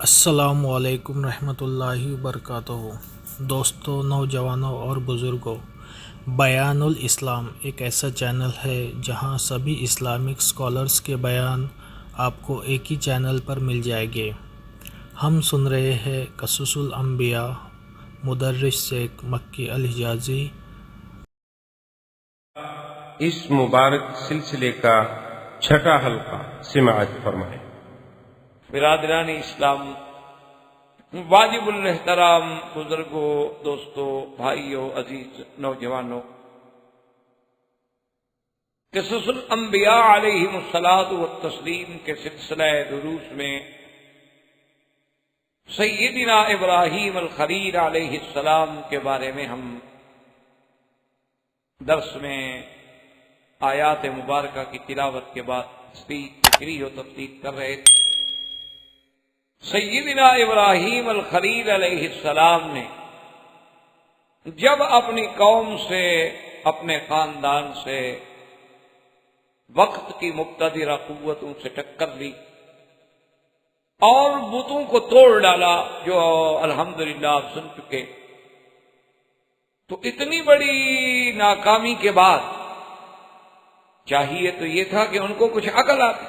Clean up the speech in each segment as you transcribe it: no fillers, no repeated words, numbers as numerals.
السلام علیکم رحمۃ اللہ وبرکاتہ۔ دوستوں، نوجوانوں اور بزرگوں، بیان الاسلام ایک ایسا چینل ہے جہاں سبھی اسلامک اسکالرس کے بیان آپ کو ایک ہی چینل پر مل جائے گے۔ ہم سن رہے ہیں قصص الانبیاء، مدرس شیخ مکی الحجازی۔ اس مبارک سلسلے کا چھٹا حلقہ سماعت فرمائیں۔ برادران اسلام، واجب الاحترام بزرگوں، دوستوں، بھائیوں، عزیز نوجوانوں، قصص الانبیاء علیہم الصلاۃ والتسلیم کے سلسلہ دروس میں سیدنا ابراہیم الخلیل علیہ السلام کے بارے میں ہم درس میں آیات مبارکہ کی تلاوت کے بعد تشریح و تفصیل کر رہے تھے۔ سیدنا ابراہیم الخلیل علیہ السلام نے جب اپنی قوم سے، اپنے خاندان سے، وقت کی مقتدرہ قوتوں سے ٹکر لی اور بتوں کو توڑ ڈالا، جو الحمدللہ آپ سن چکے، تو اتنی بڑی ناکامی کے بعد چاہیے تو یہ تھا کہ ان کو کچھ عقل آتی،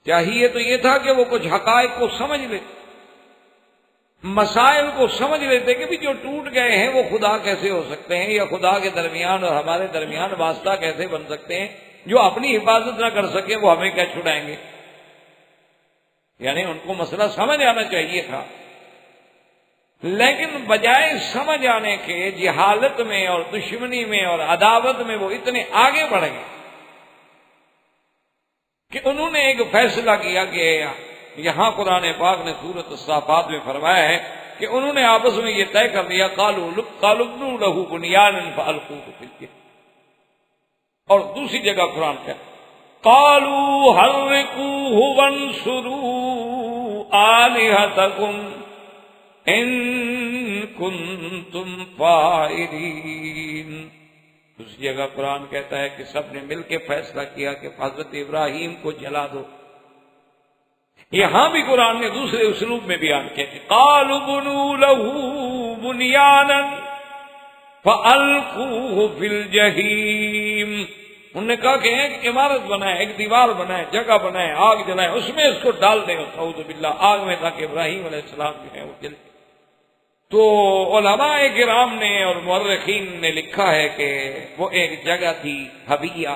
چاہیے تو یہ تھا کہ وہ کچھ حقائق کو سمجھ لے، مسائل کو سمجھ لیتے کہ بھی جو ٹوٹ گئے ہیں وہ خدا کیسے ہو سکتے ہیں، یا خدا کے درمیان اور ہمارے درمیان واسطہ کیسے بن سکتے ہیں، جو اپنی حفاظت نہ کر سکے وہ ہمیں کیا چھڑائیں گے۔ یعنی ان کو مسئلہ سمجھ آنا چاہیے تھا، لیکن بجائے سمجھ آنے کے جہالت میں اور دشمنی میں اور عداوت میں وہ اتنے آگے بڑھ گئے کہ انہوں نے ایک فیصلہ کیا کہ یہاں قرآن پاک نے سورۃ الصافات میں فرمایا ہے کہ انہوں نے آپس میں یہ طے کر لیا، قالوا ابنوا لہ بنیانا فالقوہ فی الجحیم، اور دوسری جگہ قرآن کیا، قالوا حرقوہ وانصروا آلہتکم ان کنتم فاعلین۔ دوسری جگہ قرآن کہتا ہے کہ سب نے مل کے فیصلہ کیا کہ حضرت ابراہیم کو جلا دو۔ یہاں بھی قرآن نے دوسرے اسلوب میں بیان کیا کہ قالوا بنوا لہ بنیانا فالقوہ فی الجحیم، انہوں نے کہا کہ ایک عمارت بنائے، ایک دیوار بنائے، جگہ بنائے، آگ جلائے، اس میں اس کو ڈال دیں، اعوذ باللہ، آگ میں، تاکہ ابراہیم علیہ السلام جو ہے وہ جل۔ تو علماء کرام نے اور مورخین نے لکھا ہے کہ وہ ایک جگہ تھی حبیہ،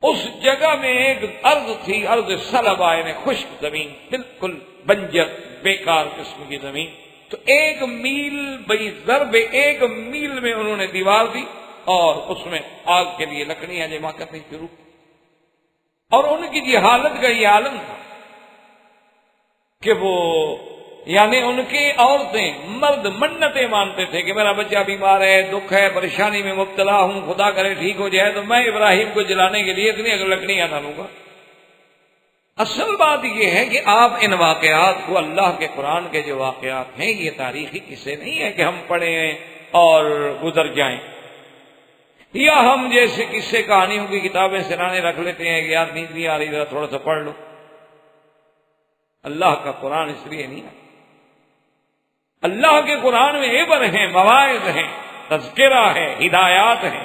اس جگہ میں ایک ارض تھی، ارض صلبہ، یعنی خشک زمین، بالکل بنجر بیکار قسم کی زمین۔ تو ایک میل بئی ضرب ایک میل میں انہوں نے دیوار دی اور اس میں آگ کے لیے لکڑیاں جمع کرنی شروع کی، اور ان کی جہالت کا یہ عالم تھا کہ وہ، یعنی ان کی عورتیں، مرد منتیں مانتے تھے کہ میرا بچہ بیمار ہے، دکھ ہے، پریشانی میں مبتلا ہوں، خدا کرے ٹھیک ہو جائے تو میں ابراہیم کو جلانے کے لیے اتنی لکڑیاں ڈالوں گا۔ اصل بات یہ ہے کہ آپ ان واقعات کو، اللہ کے قرآن کے جو واقعات ہیں، یہ تاریخی قصے نہیں ہے کہ ہم پڑھیں اور گزر جائیں، یا ہم جیسے قصے کہانیوں کی کتابیں سرانے رکھ لیتے ہیں کہ یار نیند نہیں آ رہی، ذرا تھوڑا سا پڑھ لو۔ اللہ کا قرآن اس لیے نہیں ہے، اللہ کے قرآن میں عبر ہیں، مواعظ ہیں، تذکرہ ہے، ہدایات ہیں،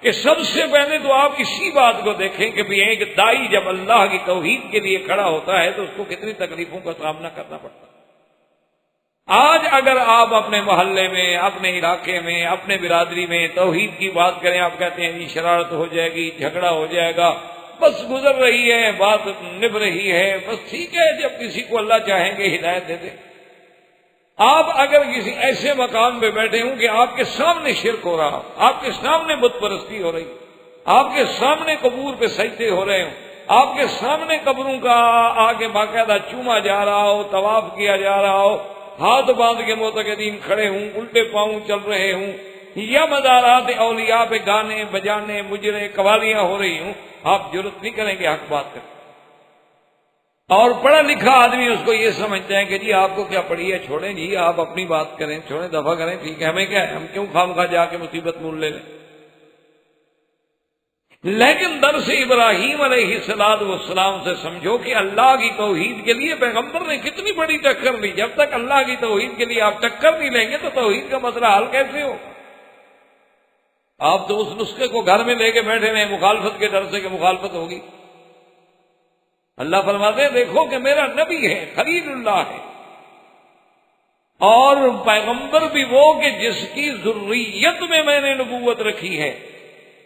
کہ سب سے پہلے تو آپ اسی بات کو دیکھیں کہ بھی ایک دائی جب اللہ کی توحید کے لیے کھڑا ہوتا ہے تو اس کو کتنی تکلیفوں کا سامنا کرنا پڑتا ہے۔ آج اگر آپ اپنے محلے میں، اپنے علاقے میں، اپنے برادری میں توحید کی بات کریں، آپ کہتے ہیں جی شرارت ہو جائے گی، جھگڑا ہو جائے گا، بس گزر رہی ہے، بات نبھ رہی ہے، بس ٹھیک ہے، جب کسی کو اللہ چاہیں گے ہدایت دے دیں۔ آپ اگر کسی ایسے مقام پہ بیٹھے ہوں کہ آپ کے سامنے شرک ہو رہا، آپ کے سامنے بت پرستی ہو رہی، آپ کے سامنے قبور پہ سجدے ہو رہے ہوں، آپ کے سامنے قبروں کا آگے باقاعدہ چوما جا رہا ہو، طواف کیا جا رہا ہو، ہاتھ باندھ کے معتقدین کھڑے ہوں، الٹے پاؤں چل رہے ہوں، یا مزارات اولیاء پہ گانے بجانے مجرے قوالیاں ہو رہی ہوں، آپ جرت نہیں کریں گے حق بات کریں۔ اور پڑھا لکھا آدمی اس کو یہ سمجھتے ہیں کہ جی آپ کو کیا پڑھی ہے، چھوڑیں جی، آپ اپنی بات کریں، چھوڑیں، دفع کریں، ٹھیک ہے، ہمیں کیا ہے، ہم کیوں خام خواہ جا کے مصیبت مول لے لیں۔ لیکن درس ابراہیم علیہ السلام سے سمجھو کہ اللہ کی توحید کے لیے پیغمبر نے کتنی بڑی ٹکر لی. جب تک اللہ کی توحید کے لیے آپ ٹکر نہیں لیں گے تو توحید کا مسئلہ حل کیسے ہو؟ آپ تو اس نسخے کو گھر میں لے کے بیٹھے رہے مخالفت کے ڈر سے کہ مخالفت ہوگی. اللہ فرماتے ہیں دیکھو کہ میرا نبی ہے، خلیل اللہ ہے، اور پیغمبر بھی وہ کہ جس کی ذریت میں نے نبوت رکھی ہے،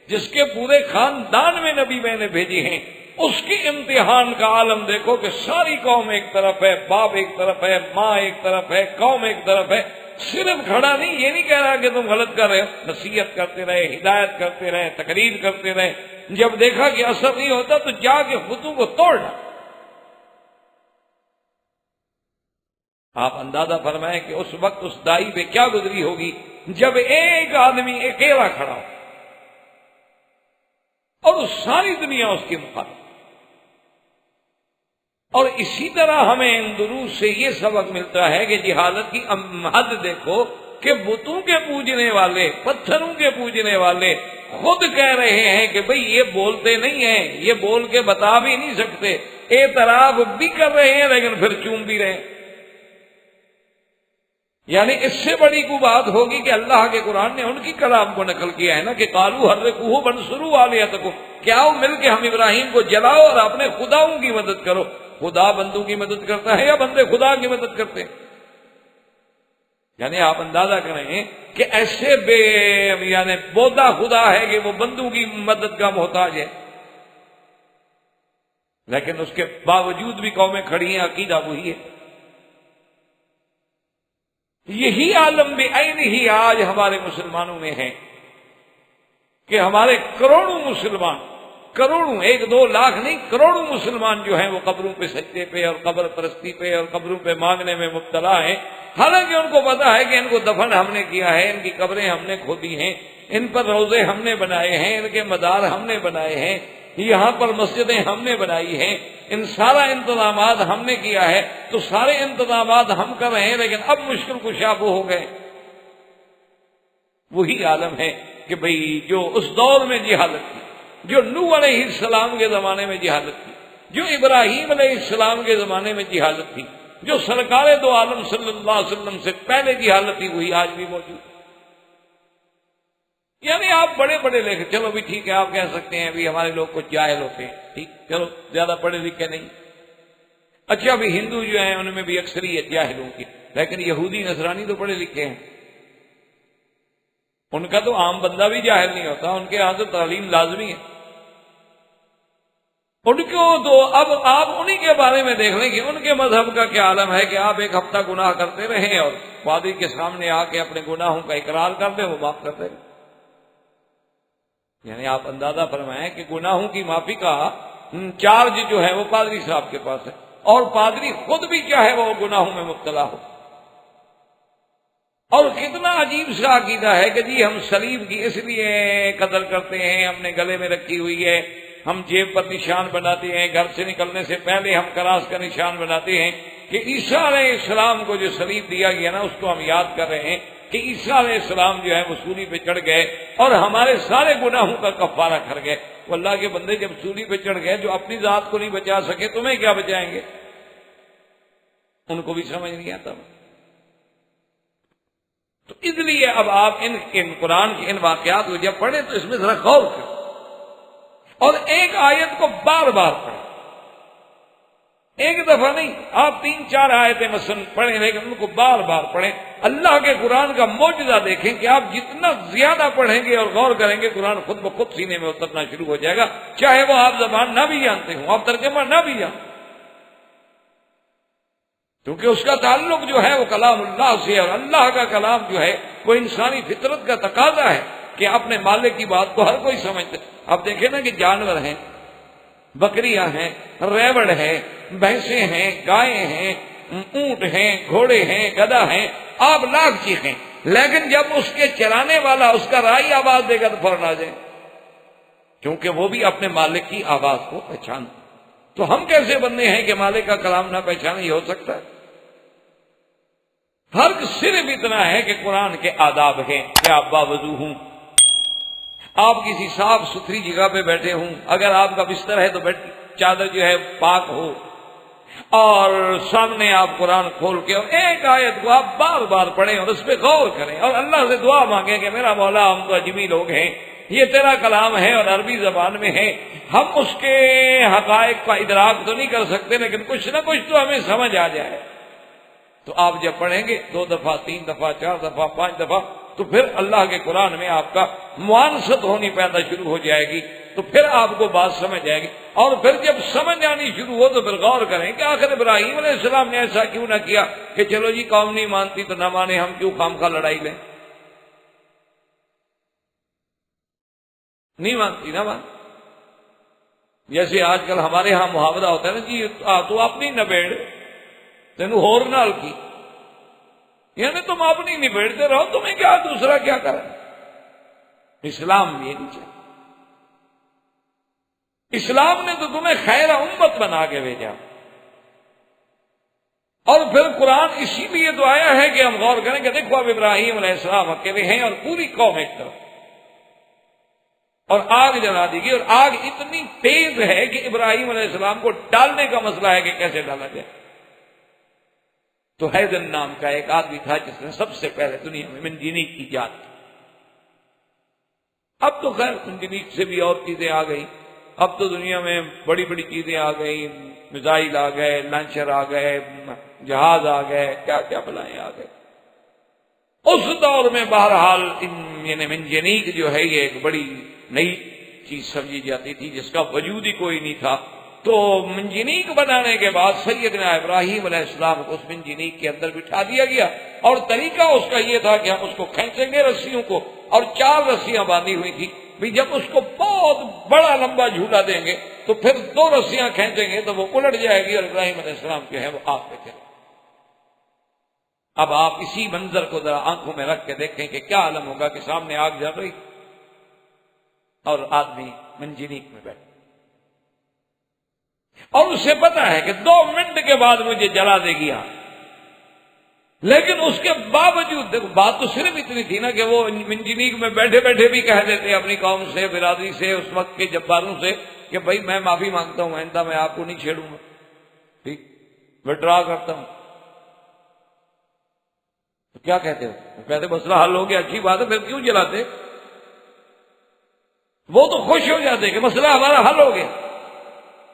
جس کے پورے خاندان میں نبی میں نے بھیجے ہیں. اس کی امتحان کا عالم دیکھو کہ ساری قوم ایک طرف ہے، باپ ایک طرف ہے، ماں ایک طرف ہے، قوم ایک طرف ہے. صرف کھڑا نہیں، یہ نہیں کہہ رہا کہ تم غلط کر رہے ہو، نصیحت کرتے رہے، ہدایت کرتے رہے، تقریر کرتے رہے. جب دیکھا کہ اثر نہیں ہوتا تو جا کے خطوں کو توڑنا. آپ اندازہ فرمائیں کہ اس وقت اس دائی پہ کیا گزری ہوگی جب ایک آدمی اکیلا کھڑا ہو اور ساری دنیا اس کی مخالف. اور اسی طرح ہمیں ان دروس سے یہ سبق ملتا ہے کہ جہالت کی حد دیکھو کہ بتوں کے پوجنے والے، پتھروں کے پوجنے والے خود کہہ رہے ہیں کہ بھئی یہ بولتے نہیں ہیں، یہ بول کے بتا بھی نہیں سکتے، اعتراف بھی کر رہے ہیں لیکن پھر چوم بھی رہے ہیں. یعنی اس سے بڑی کو بات ہوگی کہ اللہ کے قرآن نے ان کی کلام کو نقل کیا ہے نا کہ قالوا حرقوہ وانصروا آلہتکم، کیا آؤ مل کے ہم ابراہیم کو جلاؤ اور اپنے خداؤں کی مدد کرو. خدا بندوں کی مدد کرتا ہے یا بندے خدا کی مدد کرتے ہیں؟ یعنی آپ اندازہ کریں کہ ایسے یعنی بودا خدا ہے کہ وہ بندوں کی مدد کا محتاج ہے، لیکن اس کے باوجود بھی قومیں کھڑی ہیں، عقیدہ وہی ہے. یہی عالم بھی ہی آج ہمارے مسلمانوں میں ہے کہ ہمارے کروڑوں مسلمان، کروڑوں، 1-2 لاکھ نہیں، کروڑوں مسلمان جو ہیں وہ قبروں پہ سجدے پہ اور قبر پرستی پہ اور قبروں پہ مانگنے میں مبتلا ہیں. حالانکہ ان کو پتا ہے کہ ان کو دفن ہم نے کیا ہے، ان کی قبریں ہم نے کھودی ہیں، ان پر روزے ہم نے بنائے ہیں، ان کے مدار ہم نے بنائے ہیں، یہاں پر مسجدیں ہم نے بنائی ہیں، ان سارا انتظامات ہم نے کیا ہے. تو سارے انتظامات ہم کر رہے ہیں لیکن اب مشکل کشا وہ ہو گئے. وہی عالم ہے کہ بھئی جو اس دور میں جہالت تھی، جو نوح علیہ السلام کے زمانے میں جہالت تھی، جو ابراہیم علیہ السلام کے زمانے میں جہالت تھی، جو سرکار دو عالم صلی اللہ علیہ وسلم سے پہلے جہالت تھی، وہی آج بھی موجود ہے. یعنی آپ بڑے بڑے لکھے، چلو بھی ٹھیک ہے، آپ کہہ سکتے ہیں بھی ہمارے لوگ کچھ جاہل ہوتے ہیں، ٹھیک، چلو زیادہ پڑھے لکھے نہیں. اچھا بھی ہندو جو ہیں ان میں بھی اکثریت جاہلوں کی، لیکن یہودی نصرانی تو پڑھے لکھے ہیں. ان کا تو عام بندہ بھی جاہل نہیں ہوتا، ان کے یہاں تو تعلیم لازمی ہے. ان کو تو اب آپ انہی کے بارے میں دیکھ لیں کہ ان کے مذہب کا کیا عالم ہے کہ آپ 1 ہفتہ گناہ کرتے رہیں اور پادری کے سامنے آ کے اپنے گناہوں کا اقرار کر دیں، وہ معاف کر دیں. یعنی آپ اندازہ فرمائیں کہ گناہوں کی معافی کا چارج جو ہے وہ پادری صاحب کے پاس ہے، اور پادری خود بھی چاہے وہ گناہوں میں مبتلا ہو. اور کتنا عجیب سا عقیدہ ہے کہ جی ہم صلیب کی اس لیے قدر کرتے ہیں، ہم نے گلے میں رکھی ہوئی ہے، ہم جیب پر نشان بناتے ہیں، گھر سے نکلنے سے پہلے ہم کراس کا نشان بناتے ہیں کہ عیسیٰ علیہ السلام کو جو صلیب دیا گیا نا، اس کو ہم یاد کر رہے ہیں کہ عیسیٰ علیہ السلام جو ہے وہ سولی پہ چڑھ گئے اور ہمارے سارے گناہوں کا کفارہ کر گئے. وہ اللہ کے بندے جب سولی پہ چڑھ گئے، جو اپنی ذات کو نہیں بچا سکے تمہیں کیا بچائیں گے؟ ان کو بھی سمجھ نہیں آتا. تو اس لیے اب آپ ان قرآن کے ان واقعات کو جب پڑھیں تو اس میں ذرا غور کریں اور ایک آیت کو بار بار پڑھیں. ایک دفعہ نہیں، آپ 3-4 آیتیں مثلا پڑھیں لیکن ان کو بار بار پڑھیں. اللہ کے قرآن کا معجزہ دیکھیں کہ آپ جتنا زیادہ پڑھیں گے اور غور کریں گے، قرآن خود بخود سینے میں اترنا شروع ہو جائے گا، چاہے وہ آپ زبان نہ بھی جانتے ہوں، آپ ترجمہ نہ بھی جانتے، کیونکہ اس کا تعلق جو ہے وہ کلام اللہ سے، اور اللہ کا کلام جو ہے وہ انسانی فطرت کا تقاضا ہے کہ اپنے مالک کی بات کو ہر کوئی سمجھتے. اب دیکھیں نا کہ جانور ہیں، بکریاں ہیں، ریوڑ ہے، بھینسیں ہیں، گائیں ہیں، اونٹ ہیں، گھوڑے ہیں، گدھا ہیں، آپ لاکھ چیخیں، لیکن جب اس کے چرانے والا اس کا رائی آواز دے گا تو فوراً آ جائے، کیونکہ وہ بھی اپنے مالک کی آواز کو پہچانتا. تو ہم کیسے بندے ہیں کہ مالک کا کلام نہ پہچانے؟ ہی ہو سکتا ہے. فرق صرف اتنا ہے کہ قرآن کے آداب ہیں کہ آپ باوضو ہوں، آپ کسی صاف ستھری جگہ پہ بیٹھے ہوں، اگر آپ کا بستر ہے تو چادر جو ہے پاک ہو، اور سامنے آپ قرآن کھول کے اور ایک آیت کو آپ بار بار پڑھیں اور اس پہ غور کریں اور اللہ سے دعا مانگیں کہ میرا مولا ہم تو اجمی لوگ ہیں، یہ تیرا کلام ہے اور عربی زبان میں ہے، ہم اس کے حقائق کا ادراک تو نہیں کر سکتے لیکن کچھ نہ کچھ تو ہمیں سمجھ آ جائے۔ تو آپ جب پڑھیں گے 2 دفعہ 3 دفعہ 4 دفعہ 5 دفعہ تو پھر اللہ کے قرآن میں آپ کا معانست ہونی پیدا شروع ہو جائے گی، تو پھر آپ کو بات سمجھ جائے گی، اور پھر جب سمجھ آنی شروع ہو تو پھر غور کریں کہ آخر ابراہیم علیہ السلام نے ایسا کیوں نہ کیا کہ چلو جی قوم نہیں مانتی تو نہ مانے، ہم کیوں خامخواہ لڑائی لیں، نہیں مانتی نہ مان۔ جیسے آج کل ہمارے ہاں محاورہ ہوتا ہے نا جی تو اپنی نبیڑ تینوں ہور نال کی، یعنی تم اپنی نبیڑتے رہو، تمہیں کیا دوسرا کیا کرے۔ اسلام یہ نہیں چاہتا، اسلام نے تو تمہیں خیر امت بنا کے بھیجا، اور پھر قرآن اسی لیے تو آیا ہے کہ ہم غور کریں کہ دیکھو اب ابراہیم علیہ السلام اکیلے ہیں اور پوری قوم ایک طرف، اور آگ جلا دی گئی، اور آگ اتنی تیز ہے کہ ابراہیم علیہ السلام کو ڈالنے کا مسئلہ ہے کہ کیسے ڈالا جائے۔ تو حیدن نام کا ایک آدمی تھا جس نے سب سے پہلے دنیا میں منجنیق ایجاد کی۔ اب تو خیر منجنیق سے بھی اور چیزیں آ گئی، اب تو دنیا میں بڑی بڑی چیزیں آ گئی، میزائل آ گئے، لانچر آ گئے، جہاز آ گئے، کیا کیا بلائیں آ گئے۔ اس دور میں بہرحال یعنی منجنیق جو ہے یہ ایک بڑی نئی چیز سمجھی جاتی تھی جس کا وجود ہی کوئی نہیں تھا۔ تو منجنیق بنانے کے بعد سیدنا ابراہیم علیہ السلام کو اس منجنیق کے اندر بٹھا دیا گیا، اور طریقہ اس کا یہ تھا کہ ہم اس کو کھینچیں گے رسیوں کو، اور 4 رسیاں باندھی ہوئی تھی بھی، جب اس کو بہت بڑا لمبا جھولا دیں گے تو پھر 2 رسیاں کھینچیں گے تو وہ الٹ جائے گی اور ابراہیم علیہ السلام جو ہے وہ آگ پہ چلے۔ اب آپ اسی منظر کو ذرا آنکھوں میں رکھ کے دیکھیں کہ کیا عالم ہوگا کہ سامنے آگ جل رہی اور آدمی منجنیق میں بیٹھا، اور اسے پتا ہے کہ 2 منٹ کے بعد مجھے جلا دے گی آگ، لیکن اس کے باوجود دیکھو بات تو صرف اتنی تھی نا کہ وہ منجنیق میں بیٹھے بیٹھے بھی کہہ دیتے اپنی قوم سے، برادری سے، اس وقت کے جباروں سے کہ بھائی میں معافی مانگتا ہوں، آئندہ میں آپ کو نہیں چھیڑوں گا، ٹھیک وڈرا کرتا ہوں۔ تو کیا کہتے ہو؟ کہتے مسئلہ حل ہو گیا، اچھی بات ہے، پھر کیوں جلاتے؟ وہ تو خوش ہو جاتے کہ مسئلہ ہمارا حل ہو گیا۔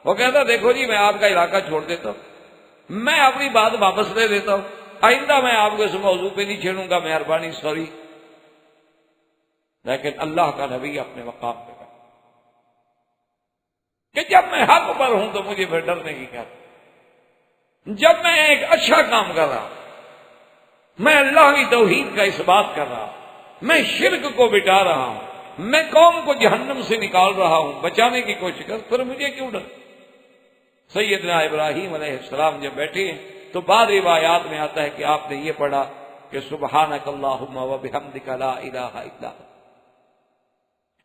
وہ کہتا دیکھو جی میں آپ کا علاقہ چھوڑ دیتا ہوں، میں اپنی بات واپس لے لیتا ہوں، آئندہ میں آپ کو اس موضوع پہ نہیں چھیڑوں گا، مہربانی سوری۔ لیکن اللہ کا نبی اپنے مقام پہ کہا کہ جب میں حق پر ہوں تو مجھے پھر ڈرنے کی کیا، جب میں ایک اچھا کام کر رہا ہوں، میں اللہ کی توحید کا اس بات کر رہا ہوں، میں شرک کو مٹا رہا ہوں، میں قوم کو جہنم سے نکال رہا ہوں، بچانے کی کوشش کر، پھر مجھے کیوں ڈر؟ سیدنا ابراہیم علیہ السلام جب بیٹھے ہیں تو بعض روایات میں آتا ہے کہ آپ نے یہ پڑھا کہ سبحانک اللہم وبحمدک لا الہ الا انت،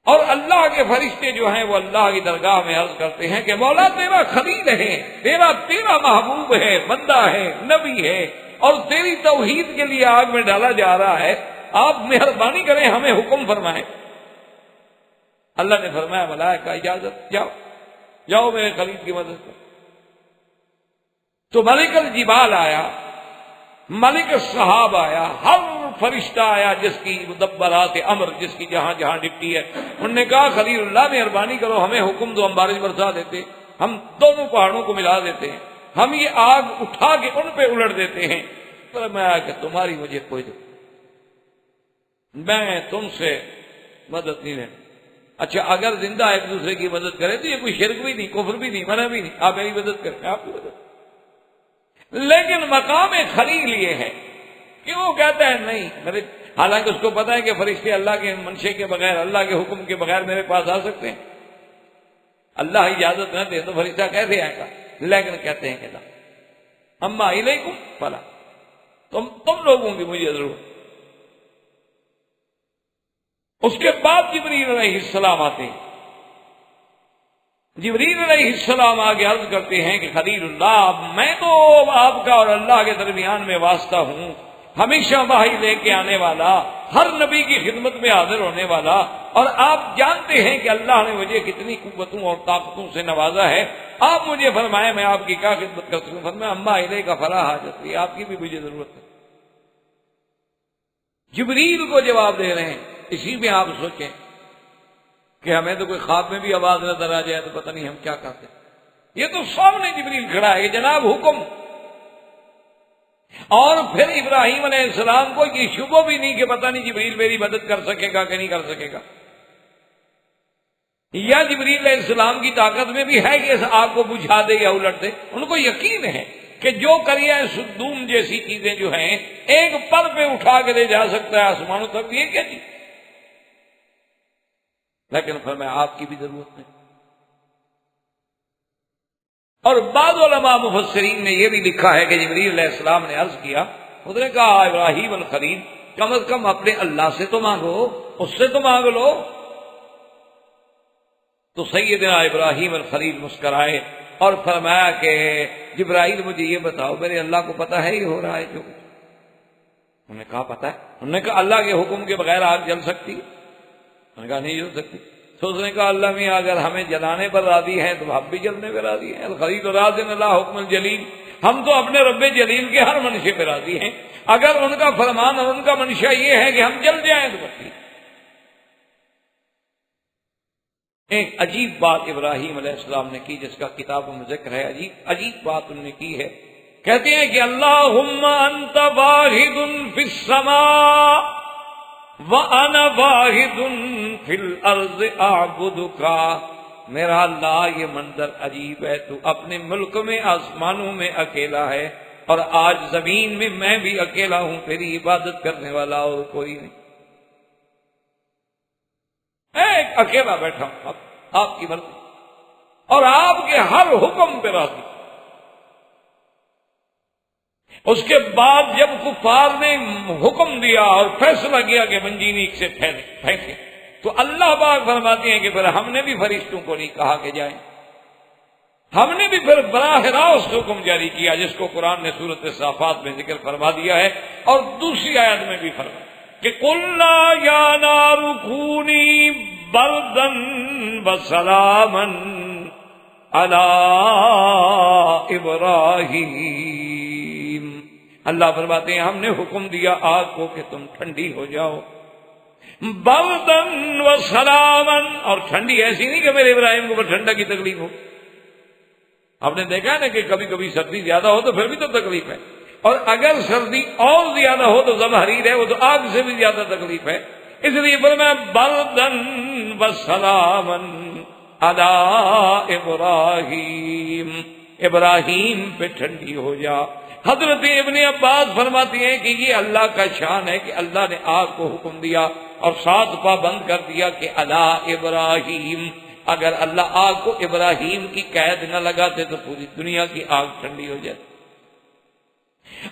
اور اللہ کے فرشتے جو ہیں وہ اللہ کی درگاہ میں عرض کرتے ہیں کہ مولا تیرا خلیل ہے، تیرا محبوب ہے، بندہ ہے، نبی ہے، اور تیری توحید کے لیے آگ میں ڈالا جا رہا ہے، آپ مہربانی کریں ہمیں حکم فرمائیں۔ اللہ نے فرمایا ملائکہ اجازت، جاؤ جاؤ میرے خلیل کی مدد کرو۔ تو ملک الجبال آیا، ملک الصحاب آیا، ہر فرشتہ آیا جس کی مدبرات امر، جس کی جہاں جہاں ڈپٹی ہے، انہوں نے کہا خلیل اللہ مہربانی کرو ہمیں حکم دو، ہم بارش برسا دیتے، ہم دونوں پہاڑوں کو ملا دیتے ہیں، ہم یہ آگ اٹھا کے ان پہ الٹ دیتے ہیں۔ فرمایا کہ تمہاری مجھے کوئی دے، میں تم سے مدد نہیں لینا۔ اچھا اگر زندہ ایک دوسرے کی مدد کرے تو یہ کوئی شرک بھی نہیں، کفر بھی نہیں، منع بھی نہیں، آپ میری مدد کریں، آپ کی مدد۔ لیکن مقام خلیل یہ ہے کہ وہ کہتا ہے نہیں میرے، حالانکہ اس کو پتا ہے کہ فرشتے اللہ کے منشے کے بغیر، اللہ کے حکم کے بغیر میرے پاس آ سکتے ہیں، اللہ اجازت نہ دے تو فرشتہ کیسے آئے گا؟ لیکن کہتے ہیں کہ نا اما الیکم فلا، تم لوگوں کی مجھے ضرورت۔ اس کے بعد جبریل علیہ السلام آتے ہیں، جبریل علیہ السلام آگے عرض کرتے ہیں کہ خلیل اللہ میں تو آپ کا اور اللہ کے درمیان میں واسطہ ہوں، ہمیشہ وحی لے کے آنے والا، ہر نبی کی خدمت میں حاضر ہونے والا، اور آپ جانتے ہیں کہ اللہ نے مجھے کتنی قوتوں اور طاقتوں سے نوازا ہے، آپ مجھے فرمائیں میں آپ کی کیا خدمت کر سکوں؟ فرمایا اما الیک فلا حاجت لی، آپ کی بھی مجھے ضرورت ہے۔ جبریل کو جواب دے رہے ہیں۔ اسی میں آپ سوچیں کہ ہمیں تو کوئی خواب میں بھی آواز نظر آ جائے تو پتہ نہیں ہم کیا کرتے۔ یہ تو سامنے جبریل کھڑا ہے کہ جناب حکم، اور پھر ابراہیم علیہ السلام کو یہ شبہ بھی نہیں کہ پتہ نہیں جبریل میری مدد کر سکے گا کہ نہیں کر سکے گا، یا جبریل علیہ السلام کی طاقت میں بھی ہے کہ اس آگ کو بجھا دے یا الٹ دے۔ ان کو یقین ہے کہ جو کریہ سدوم جیسی چیزیں جو ہیں ایک پر پہ اٹھا کے لے جا سکتا ہے آسمانوں تک، یہ کیا چیز؟ لیکن فرمایا آپ کی بھی ضرورت نہیں۔ اور بعض علماء مفسرین نے یہ بھی لکھا ہے کہ جبریل علیہ السلام نے عرض کیا، اس نے کہا ابراہیم الخلیل کم از کم اپنے اللہ سے تو مانگو، اس سے تو مانگ لو۔ تو سیدنا ابراہیم الخلیل مسکرائے اور فرمایا کہ جبرائیل مجھے یہ بتاؤ میرے اللہ کو پتہ ہے یہ ہو رہا ہے جو کچھ؟ انہوں نے کہا پتہ ہے۔ انہوں نے کہا اللہ کے حکم کے بغیر آگ جل سکتی ہے؟ انہوں نے کہا نہیں جل سکتی۔ تو اس نے کہا اللہ میاں اگر ہمیں جلانے پر راضی ہیں تو ہم بھی جلنے پہ راضی ہیں، الخلیل راض اللہ حکم الجلیل، ہم تو اپنے رب جلیل کے ہر منشے پہ راضی ہیں، اگر ان کا فرمان اور ان کا منشا یہ ہے کہ ہم جل جائیں تو بس۔ ایک عجیب بات ابراہیم علیہ السلام نے کی جس کا کتابوں میں ذکر ہے، عجیب بات انہوں نے کی ہے۔ کہتے ہیں کہ اللہم انت واحد فی السماء وَأَنَا وَاحِدٌ فِي الْأَرْضِ أَعْبُدُكَ، میرا اللہ یہ منظر عجیب ہے، تو اپنے ملک میں آسمانوں میں اکیلا ہے، اور آج زمین میں میں بھی اکیلا ہوں، تیری عبادت کرنے والا اور کوئی نہیں، ایک اکیلا بیٹھا ہوں آپ کی مرضی اور آپ کے ہر حکم پہ راضی۔ اس کے بعد جب کفار نے حکم دیا اور فیصلہ کیا کہ منجینیق سے پھینکے، تو اللہ پاک فرماتے ہیں کہ پھر ہم نے بھی فرشتوں کو نہیں کہا کہ جائیں، ہم نے بھی پھر براہ راست حکم جاری کیا، جس کو قرآن نے سورۃ صافات میں ذکر فرما دیا ہے، اور دوسری آیت میں بھی فرمایا کہ قُلْنَا يَا نَارُ كُونِي بَرْدًا وَسَلَامًا عَلَىٰ إِبْرَاهِيمَ۔ اللہ فرماتے ہیں ہم نے حکم دیا آگ کو کہ تم ٹھنڈی ہو جاؤ، بردن و سلامن، اور ٹھنڈی ایسی نہیں کہ میرے ابراہیم کو ٹھنڈا کی تکلیف ہو۔ آپ نے دیکھا ہے نا کہ کبھی کبھی سردی زیادہ ہو تو پھر بھی تو تکلیف ہے، اور اگر سردی اور زیادہ ہو تو زمہریر ہے، وہ تو آگ سے بھی زیادہ تکلیف ہے۔ اس لیے فرمایا بردن و سلامن علی ابراہیم، ابراہیم پہ ٹھنڈی ہو جا۔ حضرت ابن عباس فرماتے ہیں کہ یہ اللہ کا شان ہے کہ اللہ نے آگ کو حکم دیا اور ساتھ پابند کر دیا کہ علی ابراہیم، اگر اللہ آگ کو ابراہیم کی قید نہ لگاتے تو پوری دنیا کی آگ ٹھنڈی ہو جاتی۔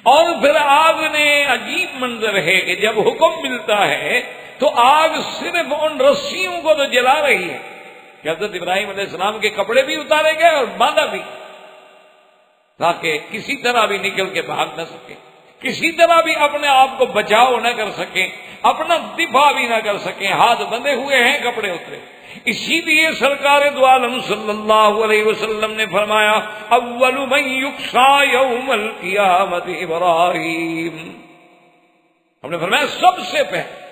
اور پھر آگ نے عجیب منظر ہے کہ جب حکم ملتا ہے تو آگ صرف ان رسیوں کو تو جلا رہی ہے کہ حضرت ابراہیم علیہ السلام کے کپڑے بھی اتارے گئے اور باندھا بھی، تاکہ کسی طرح بھی نکل کے بھاگ نہ سکے، کسی طرح بھی اپنے آپ کو بچاؤ نہ کر سکیں، اپنا دفاع بھی نہ کر سکیں، ہاتھ بندھے ہوئے ہیں، کپڑے اترے۔ اسی لیے سرکار دو عالم صلی اللہ علیہ وسلم نے فرمایا اول من یقصی یوم القیامت ابراہیم، ہم نے فرمایا سب سے پہلے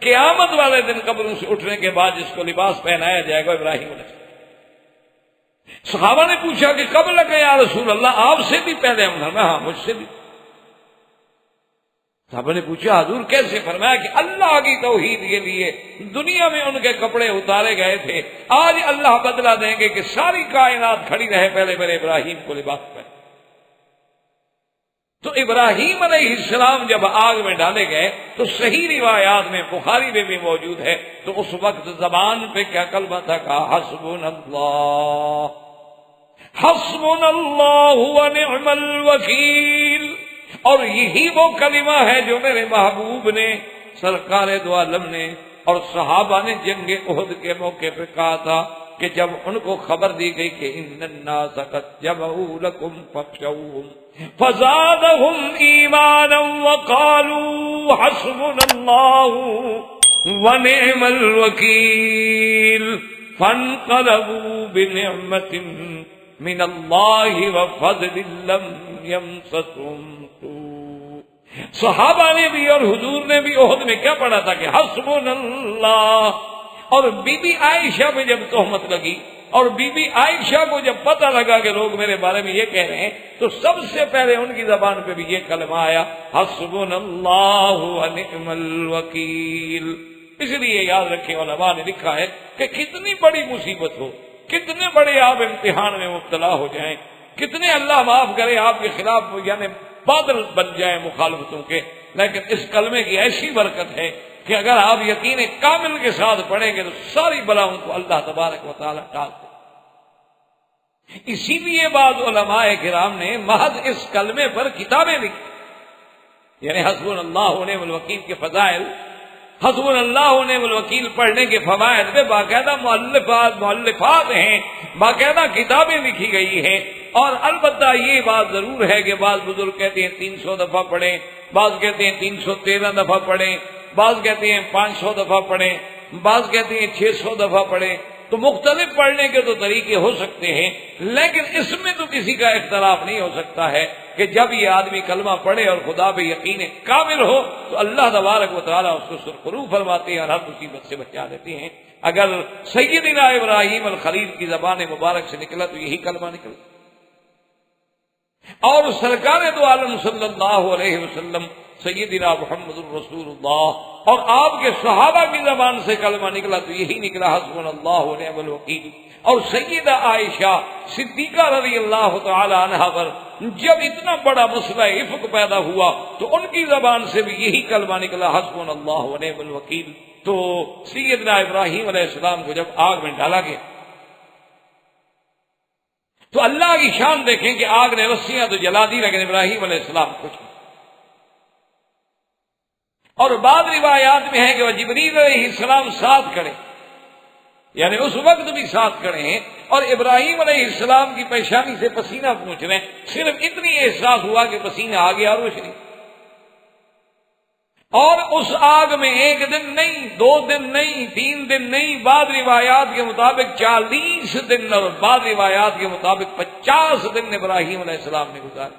قیامت والے دن قبروں سے اٹھنے کے بعد جس کو لباس پہنایا جائے گا ابراہیم علیہ السلام۔ صحابہ نے پوچھا کہ کب لگا یا رسول اللہ، آپ سے بھی پہلے؟ ہم نے ہاں مجھ سے بھی۔ صحابہ نے پوچھا حضور کیسے؟ فرمایا کہ اللہ کی توحید کے لیے دنیا میں ان کے کپڑے اتارے گئے تھے، آج اللہ بدلہ دیں گے کہ ساری کائنات کھڑی رہے پہلے میرے ابراہیم کو لباس پہنے۔ تو ابراہیم علیہ السلام جب آگ میں ڈالے گئے تو صحیح روایات میں بخاری میں بھی موجود ہے، تو اس وقت زبان پہ کیا کلمہ تھا؟ کہا حسبنا اللہ، حسبنا اللہ ونعم الوکیل۔ اور یہی وہ کلمہ ہے جو میرے محبوب نے، سرکار دو عالم نے اور صحابہ نے جنگ احد کے موقع پہ کہا تھا کہ جب ان کو خبر دی گئی کہ ان الناس قد جمعوا لكم فاخشوهم فزادهم ایمانا وقالوا حسبنا الله ونعم الوکیل فانقلبوا بنعمة من اللہ وفضل لم يمسسهم سوء. صحابہ نے بھی اور حضور نے بھی احد میں کیا پڑھا تھا کہ حسبنا اللہ. اور بی بی عائشہ پہ جب تہمت لگی اور بی بی عائشہ کو جب پتہ لگا کہ لوگ میرے بارے میں یہ کہہ رہے ہیں تو سب سے پہلے ان کی زبان پہ بھی یہ کلمہ آیا حسبنا اللہ ونعم الوکیل. اس لیے یاد رکھیں علماء نے لکھا ہے کہ کتنی بڑی مصیبت ہو، کتنے بڑے آپ امتحان میں مبتلا ہو جائیں، کتنے اللہ معاف کرے آپ کے خلاف یعنی بادل بن جائیں مخالفتوں کے، لیکن اس کلمے کی ایسی برکت ہے کہ اگر آپ یقین کامل کے ساتھ پڑھیں گے تو ساری بلاؤں کو اللہ تبارک و تعالیٰ ٹال دے. اسی لیے بعض علماء کرام نے محض اس کلمے پر کتابیں لکھی، یعنی حسبنا اللہ ونعم الوکیل کے فضائل، حسبنا اللہ ونعم الوکیل پڑھنے کے فوائد پہ باقاعدہ مؤلفات ہیں، باقاعدہ کتابیں لکھی گئی ہیں. اور البتہ یہ بات ضرور ہے کہ بعض بزرگ کہتے ہیں 300 دفعہ پڑھیں، بعض کہتے ہیں 313 دفعہ پڑھیں، بعض کہتے ہیں 500 دفعہ پڑھیں، بعض کہتے ہیں 600 دفعہ پڑھیں. تو مختلف پڑھنے کے تو طریقے ہو سکتے ہیں، لیکن اس میں تو کسی کا اختلاف نہیں ہو سکتا ہے کہ جب یہ آدمی کلمہ پڑھے اور خدا پہ یقین کامل ہو تو اللہ تبارک و تعالیٰ اس کو سرخرو فرماتے ہیں اور ہر مصیبت سے بچا دیتے ہیں. اگر سیدنا ابراہیم الخلیل کی زبان مبارک سے نکلا تو یہی کلمہ نکلا. اور سرکار دو عالم صلی اللہ علیہ وسلم سیدنا محمد الرسول اللہ اور آپ کے صحابہ کی زبان سے کلمہ نکلا تو یہی نکلا حسبنا اللہ ونعم الوکیل. اور سیدہ عائشہ صدیقہ رضی اللہ تعالی عنہا پر جب اتنا بڑا مسئلہ افق پیدا ہوا تو ان کی زبان سے بھی یہی کلمہ نکلا حسبنا اللہ ونعم الوکیل. تو سیدنا ابراہیم علیہ السلام کو جب آگ میں ڈالا گیا تو اللہ کی شان دیکھیں کہ آگ نے رسیاں تو جلا دی لیکن ابراہیم علیہ السلام کچھ نہیں. اور بعض روایات میں ہے کہ وہ جبریل علیہ السلام ساتھ کھڑے، یعنی اس وقت بھی ساتھ کھڑے ہیں اور ابراہیم علیہ السلام کی پیشانی سے پسینہ پہنچ رہے ہیں. صرف اتنی احساس ہوا کہ پسینہ آ گیا روشنی. اور اس آگ میں 1 دن نہیں، 2 دن نہیں، 3 دن نہیں، بعض روایات کے مطابق 40 دن اور بعض روایات کے مطابق 50 دن ابراہیم علیہ السلام نے گزارے.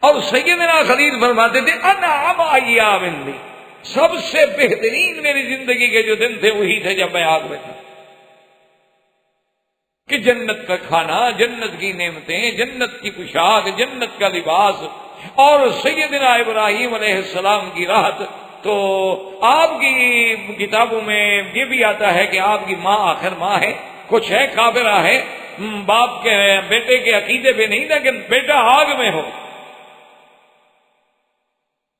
اور سیدنا خلیل فرماتے تھے انعم ایام لی، سب سے بہترین میری زندگی کے جو دن تھے وہی تھے جب میں آگ میں تھا. کہ جنت کا کھانا، جنت کی نعمتیں، جنت کی پوشاک، جنت کا لباس اور سیدنا ابراہیم علیہ السلام کی راحت. تو آپ کی کتابوں میں یہ بھی آتا ہے کہ آپ کی ماں آخر ماں ہے، کچھ ہے کافرہ ہے، باپ کے بیٹے کے عقیدے پہ نہیں لیکن بیٹا آگ میں ہو.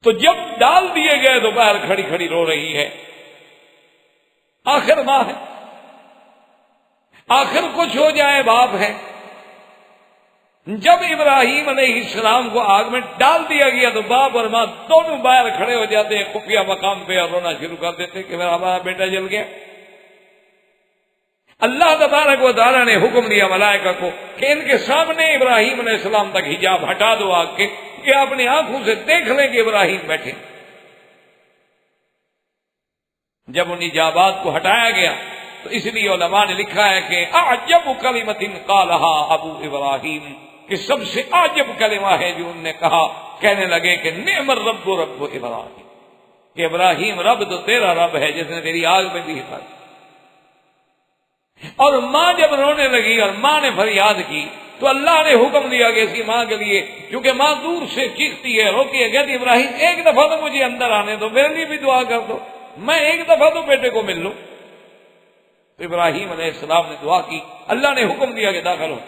تو جب ڈال دیے گئے تو باہر کھڑی کھڑی رو رہی ہے، آخر ماں ہے، آخر کچھ ہو جائے باپ ہے. جب ابراہیم علیہ السلام کو آگ میں ڈال دیا گیا تو باپ اور ماں دونوں باہر کھڑے ہو جاتے ہیں خفیہ مقام پہ اور رونا شروع کر دیتے ہیں کہ ہمارا بیٹا جل گیا. اللہ تبارک و تعالیٰ نے حکم دیا ملائکہ کو کہ ان کے سامنے ابراہیم علیہ السلام تک حجاب ہٹا دو آگ کے کہ اپنی آنکھوں سے دیکھ لیں کہ ابراہیم بیٹھے. جب ان حجابات کو ہٹایا گیا تو اس لیے علماء نے لکھا ہے کہ اعجب کلمۃ قالہا ابو ابراہیم، کہ سب سے عجب کلمہ ہے جو انہوں نے کہا. کہنے لگے کہ نعم الرب رب ابراہیم، کہ ابراہیم رب تو تیرا رب ہے جس نے تیری آگ میں بھی حفاظت. اور ماں جب رونے لگی اور ماں نے فریاد کی تو اللہ نے حکم دیا کہ اس کی ماں کے لیے، کیونکہ ماں دور سے چیختی ہے روتی ہے، کہتی ابراہیم ایک دفعہ تو مجھے اندر آنے دو، میرے لیے بھی دعا کر دو، میں ایک دفعہ تو بیٹے کو مل لوں. تو ابراہیم علیہ السلام نے دعا کی، اللہ نے حکم دیا کہ داخل ہو،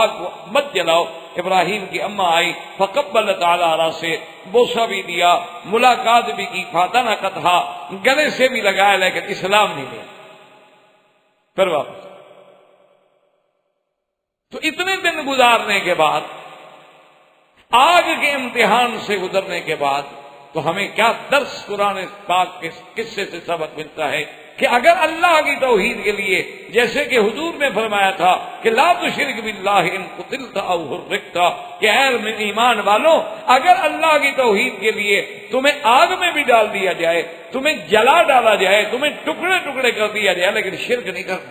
آگ کو مت جلاؤ. ابراہیم کی اماں آئی فقبلت علی راسہ، بوسہ بھی دیا، ملاقات بھی کی، فاطنقتھا، گلے سے بھی لگایا لیکن اسلام نہیں لیا. پھر واپس. تو اتنے دن گزارنے کے بعد، آگ کے امتحان سے گزرنے کے بعد تو ہمیں کیا درس قرآن پاک کے قصے سے سبق ملتا ہے کہ اگر اللہ کی توحید کے لیے، جیسے کہ حضور نے فرمایا تھا کہ لا تشرک باللہ ان قتلت او حرقت، کہ اے ایمان والوں اگر اللہ کی توحید کے لیے تمہیں آگ میں بھی ڈال دیا جائے، تمہیں جلا ڈالا جائے، تمہیں ٹکڑے ٹکڑے کر دیا جائے، لیکن شرک نہیں کرنا۔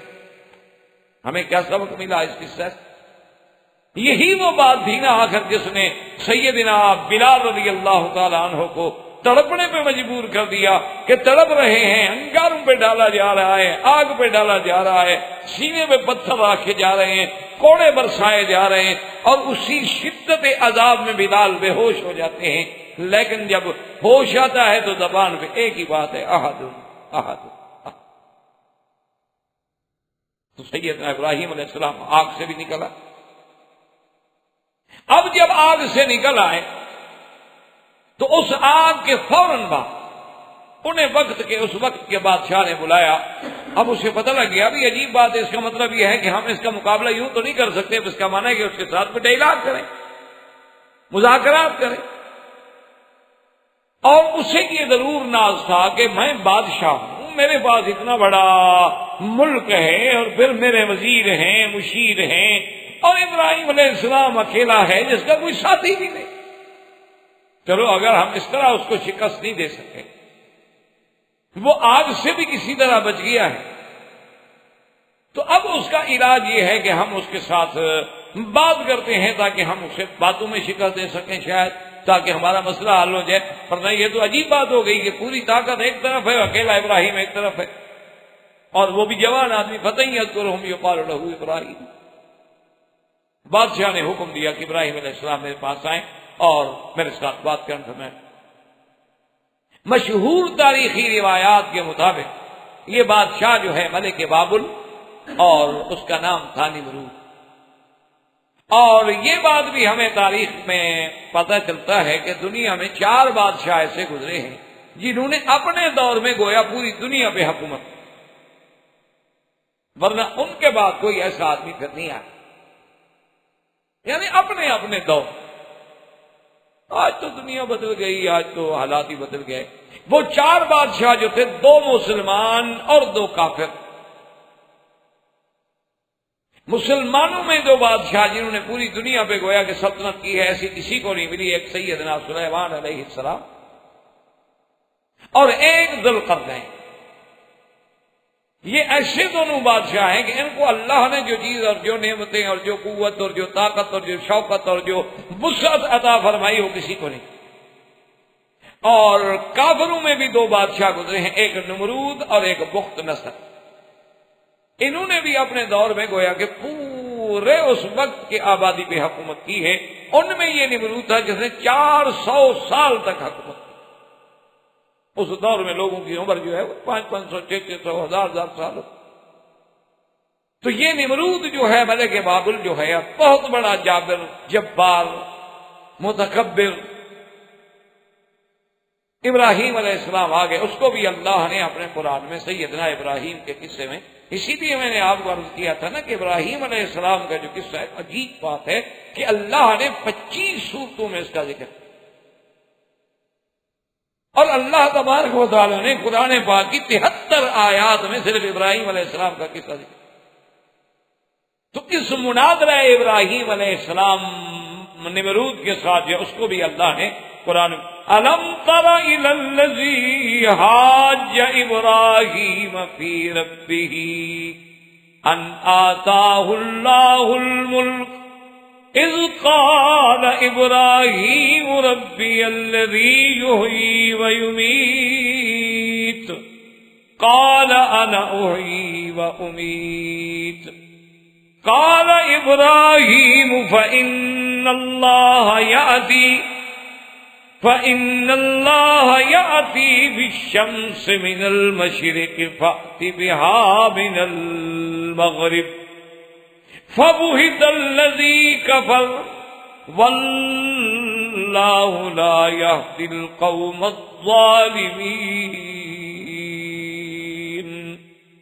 ہمیں کیا سبق ملا اس قصے سے؟ یہی وہ بات تھی نا آخر جس نے سیدنا بلال رضی اللہ تعالی عنہ کو تڑپنے پہ مجبور کر دیا کہ تڑپ رہے ہیں، انگاروں پہ ڈالا جا رہا ہے، آگ پہ ڈالا جا رہا ہے، سینے پہ پتھر رکھے جا رہے ہیں، کوڑے برسائے جا رہے ہیں، اور اسی شدت عذاب میں بلال بے ہوش ہو جاتے ہیں۔ لیکن جب ہوش آتا ہے تو زبان پہ ایک ہی بات ہے، احد احد۔ تو سیدنا ابراہیم علیہ السلام آگ سے بھی نکلا۔ اب جب آگ سے نکل آئے تو اس آگ کے فوراً بعد انہیں اس وقت کے بادشاہ نے بلایا۔ اب اسے پتہ لگ گیا بھی عجیب بات ہے، اس کا مطلب یہ ہے کہ ہم اس کا مقابلہ یوں تو نہیں کر سکتے، اس کا معنی ہے کہ اس کے ساتھ میں ڈائلاگ کریں، مذاکرات کریں۔ اور اسے یہ ضرور ناز تھا کہ میں بادشاہ ہوں، میرے پاس اتنا بڑا ملک ہے، اور پھر میرے وزیر ہیں، مشیر ہیں، اور ابراہیم علیہ السلام اکیلا ہے جس کا کوئی ساتھی بھی نہیں۔ چلو اگر ہم اس طرح اس کو شکست نہیں دے سکے، وہ آگ سے بھی کسی طرح بچ گیا ہے، تو اب اس کا علاج یہ ہے کہ ہم اس کے ساتھ بات کرتے ہیں تاکہ ہم اسے باتوں میں شکست دے سکیں، شاید تاکہ ہمارا مسئلہ حل ہو جائے۔ ورنہ یہ تو عجیب بات ہو گئی کہ پوری طاقت ایک طرف ہے، اکیلا ابراہیم ایک طرف ہے، اور وہ بھی جوان آدمی، فتح یذکرہم یقال لہ ابراہیم۔ بادشاہ نے حکم دیا کہ ابراہیم علیہ السلام میرے پاس آئیں اور میرے ساتھ بات کرنے فرمائیں۔ مشہور تاریخی روایات کے مطابق یہ بادشاہ جو ہے ملک بابل، اور اس کا نام تھا نمرود۔ اور یہ بات بھی ہمیں تاریخ میں پتہ چلتا ہے کہ دنیا میں 4 بادشاہ ایسے گزرے ہیں جنہوں نے اپنے دور میں گویا پوری دنیا پہ حکومت، ورنہ ان کے بعد کوئی ایسا آدمی پھر نہیں آیا، یعنی اپنے دور۔ آج تو دنیا بدل گئی، آج تو حالات ہی بدل گئے۔ وہ 4 بادشاہ جو تھے، 2 مسلمان اور 2 کافر۔ مسلمانوں میں 2 بادشاہ جنہوں نے پوری دنیا پہ گویا کہ سلطنت کی ہے، ایسی کسی کو نہیں ملی، ایک سیدنا سلیمان علیہ السلام اور ایک ذوالقرنین۔ یہ ایسے دونوں بادشاہ ہیں کہ ان کو اللہ نے جو چیز اور جو نعمتیں اور جو قوت اور جو طاقت اور جو شوکت اور جو وسعت عطا فرمائی وہ کسی کو نہیں۔ اور کافروں میں بھی 2 بادشاہ گزرے ہیں، ایک نمرود اور ایک بخت نصر۔ انہوں نے بھی اپنے دور میں گویا کہ پورے اس وقت کی آبادی پہ حکومت کی ہے۔ ان میں یہ نمرود تھا جس نے 400 سال تک حکومت کی۔ اس دور میں لوگوں کی عمر جو ہے 500 600 1000 سال۔ تو یہ نمرود جو ہے ملک بابل جو ہے بہت بڑا جابر، جبار، متکبر۔ ابراہیم علیہ السلام آگے، اس کو بھی اللہ نے اپنے قرآن میں سیدنا ابراہیم کے قصے میں، اسی لیے میں نے آپ کو عرض کیا تھا نا کہ ابراہیم علیہ السلام کا جو قصہ ہے عجیب بات ہے کہ اللہ نے 25 سورتوں میں اس کا ذکر، اور اللہ تبارک و تعالیٰ نے قرآن پاک کی 73 آیات میں صرف ابراہیم علیہ السلام کا قصہ ذکر۔ تو اس مناظرہ ابراہیم علیہ السلام نمرود کے ساتھ جو اس کو بھی اللہ نے قرآن الم تر الی الذی حاج ابراہیم فی ربہ ان آتاہ اللہ الملک اذ قال ابراہیم ربی الذی یحیی ویمیت قال انا احیی وامیت قال ابراہیم فإن اللہ یأتی بالشمس من المشرق فأت بها من المغرب فبہت الذی کفر واللہ لا یہدی القوم الظالمین۔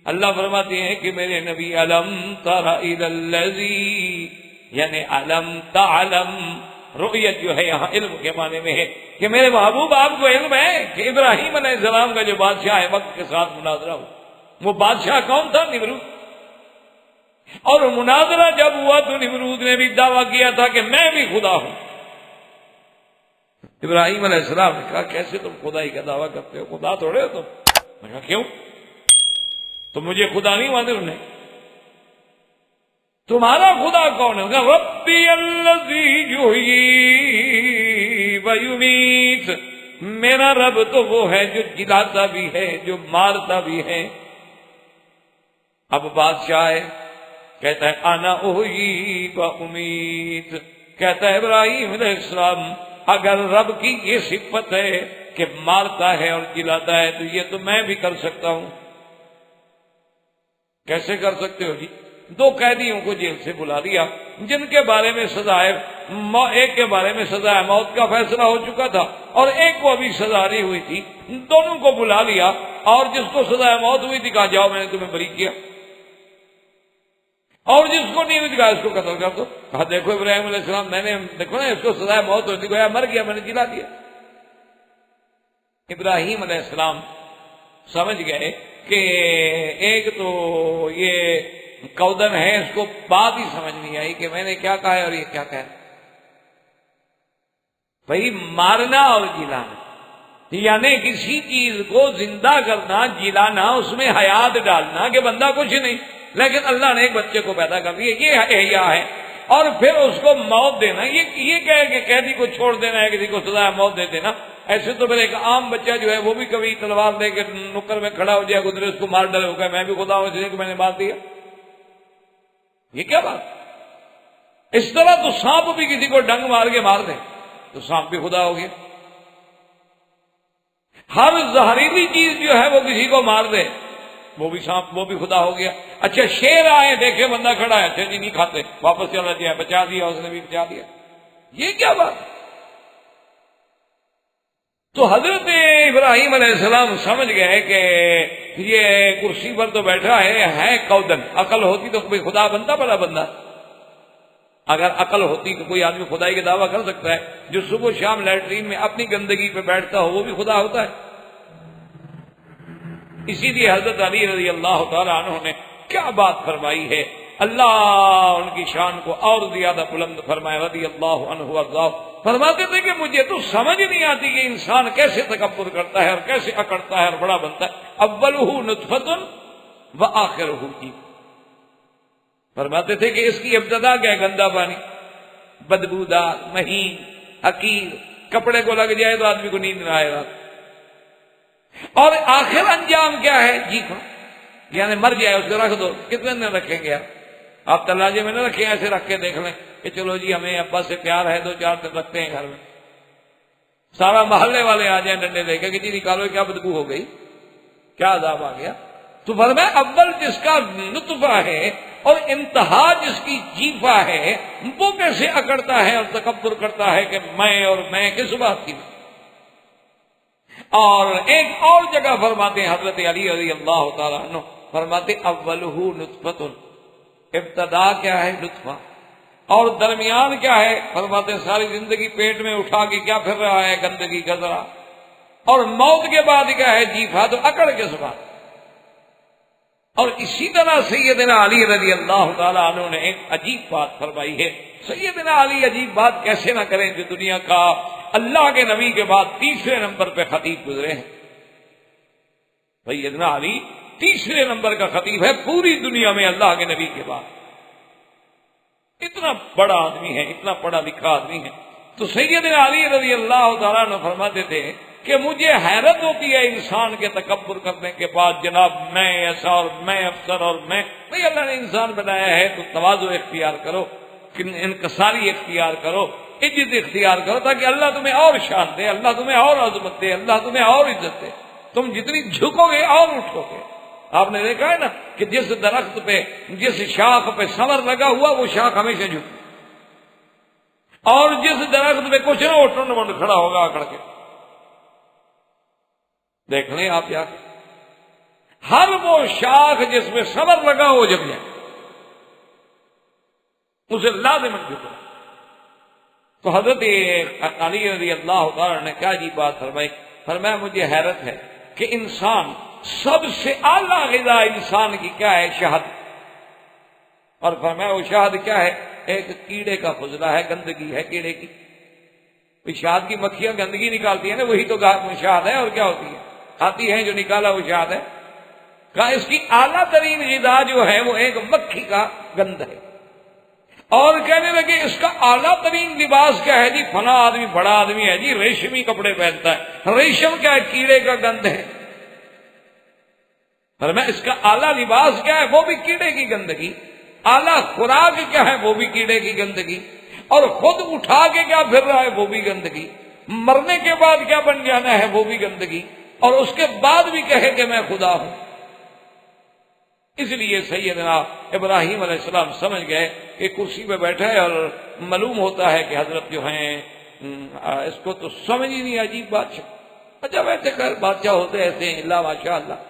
اللہ فرماتے ہیں کہ میرے نبی علم تر الی الذی، یعنی علم تعلم، رؤیت جو ہے یہاں علم کے معنی میں ہے کہ میرے محبوب آپ کو علم ہے کہ ابراہیم علیہ السلام کا جو بادشاہ ہے وقت کے ساتھ مناظرہ ہو، وہ بادشاہ کون تھا؟ نمرود. اور مناظرہ جب ہوا تو نمرود نے بھی دعویٰ کیا تھا کہ میں بھی خدا ہوں. ابراہیم علیہ السلام نے کہا کیسے تم خدائی کا دعویٰ کرتے ہو؟ خدا تھوڑے ہو تم. میں کہا کیوں؟ تم مجھے خدا نہیں مانتے؟ انہیں تمہارا خدا کون ہے؟ ربی الذی یحیی و یمیت. میرا رب تو وہ ہے جو جلاتا بھی ہے جو مارتا بھی ہے. اب بادشاہ ہے، کہتا ہے انا احیی و امیت. کہتا ہے ابراہیم علیہ السلام اگر رب کی یہ صفت ہے کہ مارتا ہے اور جلاتا ہے تو یہ تو میں بھی کر سکتا ہوں. کیسے کر سکتے ہو جی؟ 2 قیدیوں کو جیل سے بلا لیا جن کے بارے میں سزا ہے، ایک کے بارے میں سزا موت کا فیصلہ ہو چکا تھا اور ایک کو ابھی سزا نہیں ہوئی تھی. دونوں کو بلا لیا اور جس کو سزا موت ہوئی تھی کہا جاؤ میں نے تمہیں بری کیا، اور جس کو نہیں ہوئی تھی کہا اس کو قتل کر دو. کہا دیکھو ابراہیم علیہ السلام میں نے دیکھو نا اس کو سزا موت ہوئی تھی، گویا مر گیا، میں نے جلا دیا. ابراہیم علیہ السلام سمجھ گئے کہ ایک تو یہ کودن ہے، اس کو بات ہی سمجھ نہیں آئی کہ میں نے کیا کہا ہے اور یہ کیا کہا ہے. بھائی مارنا اور جلانا یعنی کسی چیز کو زندہ کرنا، جلانا، اس میں حیات ڈالنا کہ بندہ کچھ نہیں، لیکن اللہ نے ایک بچے کو پیدا کر دیا، یہ احیاء ہے. اور پھر اس کو موت دینا، یہ کہے کہ قیدی کو چھوڑ دینا ہے، کسی کو سزا موت دے دینا. ایسے تو پھر ایک عام بچہ جو ہے وہ بھی کبھی تلوار لے کے نکر میں کھڑا ہو جائے، گزرے اس کو مار ڈالے، ہو گیا میں بھی خدا ہوں اس لیے کہ میں نے مار دیا. یہ کیا بات؟ اس طرح تو سانپ بھی کسی کو ڈنگ مار کے مار دے تو سانپ بھی خدا ہو گیا. ہر زہریلی چیز جو ہے وہ کسی کو مار دے وہ بھی سانپ، وہ بھی خدا ہو گیا. اچھا شیر آئے دیکھے بندہ کھڑا ہے، اچھا جی نہیں کھاتے، واپس چلا جائے، بچا دیا، اس نے بھی بچا دیا. یہ کیا بات؟ تو حضرت ابراہیم علیہ السلام سمجھ گئے کہ یہ کرسی پر تو بیٹھا ہے کودن. عقل ہوتی تو کوئی خدا بنتا بڑا بندہ. اگر عقل ہوتی تو کوئی آدمی خدائی کا دعویٰ کر سکتا ہے. جو صبح شام لیٹرین میں اپنی گندگی پہ بیٹھتا ہو وہ بھی خدا ہوتا ہے. اسی لیے حضرت علی رضی اللہ تعالی عنہ نے کیا بات فرمائی ہے، اللہ ان کی شان کو اور زیادہ بلند فرمائے رضی اللہ عنہ وارضاہ. فرماتے تھے کہ مجھے تو سمجھ نہیں آتی کہ انسان کیسے تکبر کرتا ہے اور کیسے اکڑتا ہے اور بڑا بنتا ہے. اولہ نطفۃ وآخرہ جی. فرماتے تھے کہ اس کی ابتدا کیا ہے؟ گندا پانی، بدبودار، مہین، حقیر، کپڑے کو لگ جائے تو آدمی کو نیند نہ آئے گا. اور آخر انجام کیا ہے؟ جیفا، یعنی مر جائے اس کو رکھ دو. کتنے دن رکھیں گے آپ تلاجے میں نہ رکھیں، ایسے رکھ کے دیکھ لیں کہ چلو جی ہمیں ابا سے پیار ہے، 2-4 دن رکھتے ہیں گھر میں. سارا محلے والے آ جائیں ڈنڈے لے کے کہ جی نکالو، کیا بدبو ہو گئی، کیا عذاب آ گیا. تو فرمایا اول جس کا نطفہ ہے اور انتہا جس کی جیفا ہے وہ کیسے اکڑتا ہے اور تکبر کرتا ہے کہ میں کس بات کی. اور ایک اور جگہ فرماتے ہیں حضرت علی رضی اللہ تعالیٰ عنہ، فرماتے اولہ نطفۃ، ابتدا کیا ہے؟ نطفہ. اور درمیان کیا ہے؟ فرماتے ساری زندگی پیٹ میں اٹھا کے کیا پھر رہا ہے؟ گندگی کا ذرا. اور موت کے بعد کیا ہے؟ جیفا. تو اکڑ کس بات؟ اور اسی طرح سیدنا علی رضی اللہ تعالیٰ عنہ نے ایک عجیب بات فرمائی ہے. سیدنا علی عجیب بات کیسے نہ کریں جو دنیا کا اللہ کے نبی کے بعد تیسرے نمبر پہ خطیب گزرے ہیں. سیدنا علی تیسرے نمبر کا خطیب ہے پوری دنیا میں اللہ کے نبی کے بعد. اتنا بڑا آدمی ہے، اتنا پڑھا لکھا آدمی ہے. تو سیدنا علی رضی اللہ تعالیٰ عنہ فرماتے تھے کہ مجھے حیرت ہوتی ہے انسان کے تکبر کرنے کے بعد، جناب میں ایسا اور میں افسر اور میں بھئی اللہ نے انسان بنایا ہے تو تواضع اختیار کرو، انکساری اختیار کرو، عزت اختیار کرو تاکہ اللہ تمہیں اور شان دے، اللہ تمہیں اور عظمت دے، اللہ تمہیں اور عزت دے. تم جتنی جھکو گے اور اٹھو گے. آپ نے دیکھا ہے نا کہ جس درخت پہ، جس شاخ پہ ثمر لگا ہوا وہ شاخ ہمیشہ جھکے، اور جس درخت پہ کچھ نہ ہو ٹنڈ منڈ کھڑا ہوگا اکڑ کے. دیکھ لیں آپ جا کے ہر وہ شاخ جس میں ثمر لگا ہو جب جائے اسے لازماً جھکنا. تو حضرت علی رضی اللہ تعالیٰ نے کیا جی بات فرمائی. فرمایا مجھے حیرت ہے کہ انسان سب سے اعلیٰ غذا انسان کی کیا ہے؟ شہد. اور فرمایا وہ شہد کیا ہے؟ ایک کیڑے کا فضلہ ہے، گندگی ہے کیڑے کی. شہد کی مکھیاں گندگی نکالتی ہیں نا، وہی تو شہد ہے، اور کیا ہوتی ہے؟ آتی ہیں جو نکالا وہ شہد ہے. کہا اس کی اعلیٰ ترین غذا جو ہے وہ ایک مکھی کا گند ہے. اور کہنے لگے اس کا اعلیٰ ترین لباس کیا ہے جی؟ فلاں آدمی بڑا آدمی ہے جی، ریشمی کپڑے پہنتا ہے. ریشم کیا ہے؟ کیڑے کا گند ہے. پر میں اس کا اعلیٰ لباس کیا ہے؟ وہ بھی کیڑے کی گندگی. اعلیٰ خوراک کیا ہے؟ وہ بھی کیڑے کی گندگی. اور خود اٹھا کے کیا پھر رہا ہے؟ وہ بھی گندگی. مرنے کے بعد کیا بن جانا ہے؟ وہ بھی گندگی. اور اس کے بعد بھی کہے کہ میں خدا ہوں. اس لیے سیدنا ابراہیم علیہ السلام سمجھ گئے کہ کرسی پہ بیٹھا ہے، اور معلوم ہوتا ہے کہ حضرت جو ہیں اس کو تو سمجھ ہی نہیں. عجیب بادشاہ. اچھا ویسے خیر بادشاہ ہوتے ایسے ہیں، اللہ ماشاء اللہ.